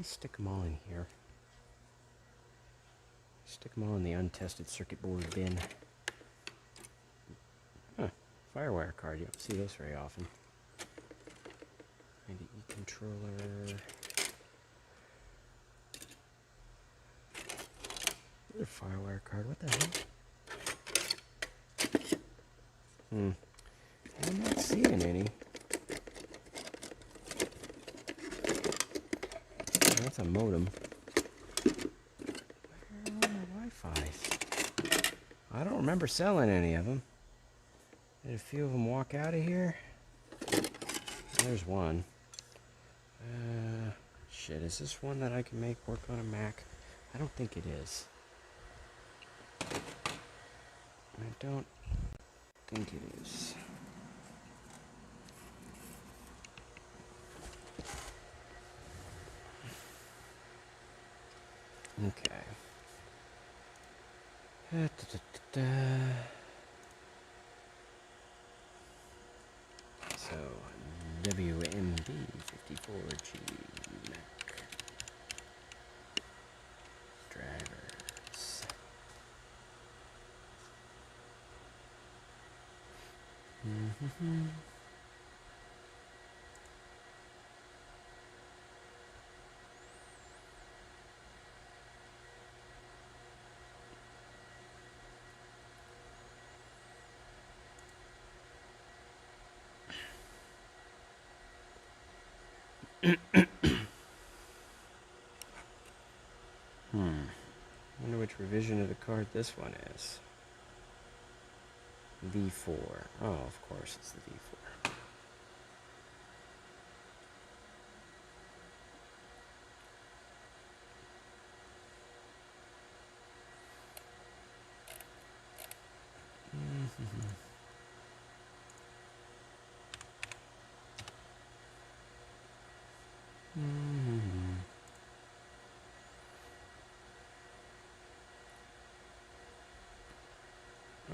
stick them all in here? Stick them all in the untested circuit board bin. Huh, Firewire card, you don't see those very often. And the E-controller. Another Firewire card, what the hell? I'm not seeing any. That's a modem. Where are all my Wi-Fi's? I don't remember selling any of them. Did a few of them walk out of here? There's one. Shit, is this one that I can make work on a Mac? I don't think it is. I don't think it is. Okay. So, WMB54G Mac drivers. Wonder which revision of the card this one is. V4. Oh, of course it's the V4.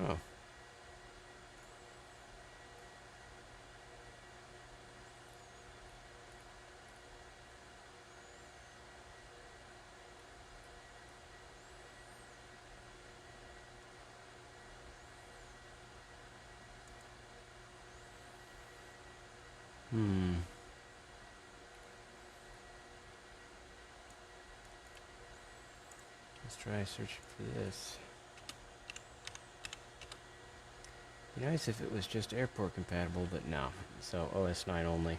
Oh. Let's try searching for this. Be nice if it was just airport compatible, but no. So OS 9 only.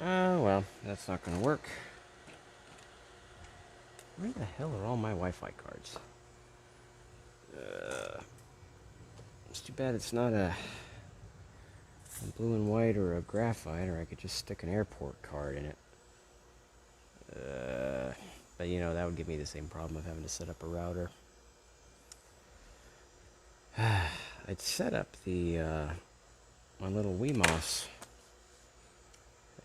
Oh, well, that's not gonna work. Where the hell are all my Wi-Fi cards? It's too bad it's not a blue and white or a graphite, or I could just stick an airport card in it. But you know, that would give me the same problem of having to set up a router. I'd set up the my little WeMOS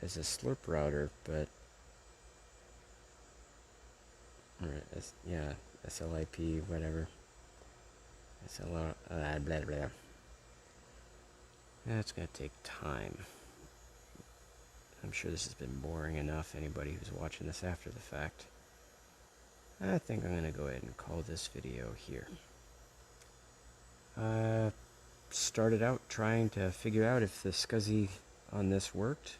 as a slurp router, but yeah, SLIP, whatever. SLR, blah blah blah. That's gonna take time. I'm sure this has been boring enough, anybody who's watching this after the fact. I think I'm gonna go ahead and call this video here. Started out trying to figure out if the SCSI on this worked,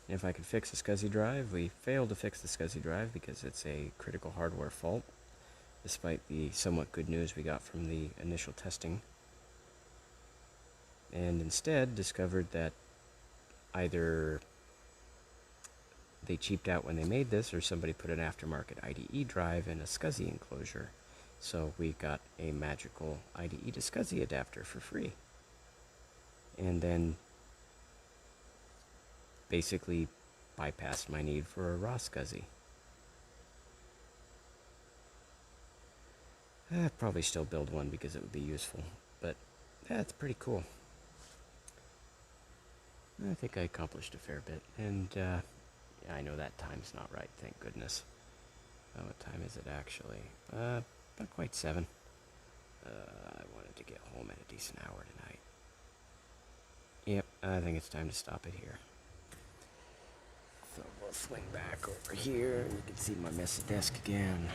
and if I could fix the SCSI drive. We failed to fix the SCSI drive because it's a critical hardware fault, despite the somewhat good news we got from the initial testing. And instead discovered that either they cheaped out when they made this, or somebody put an aftermarket IDE drive in a SCSI enclosure. So we got a magical IDE to SCSI adapter for free. And then basically bypassed my need for a raw SCSI. I'd probably still build one because it would be useful, but that's pretty cool. I think I accomplished a fair bit, and yeah, I know that time's not right, thank goodness. What time is it actually? Not quite 7. I wanted to get home at a decent hour tonight. Yep, I think it's time to stop it here. So we'll swing back over here, and you can see my messy desk again.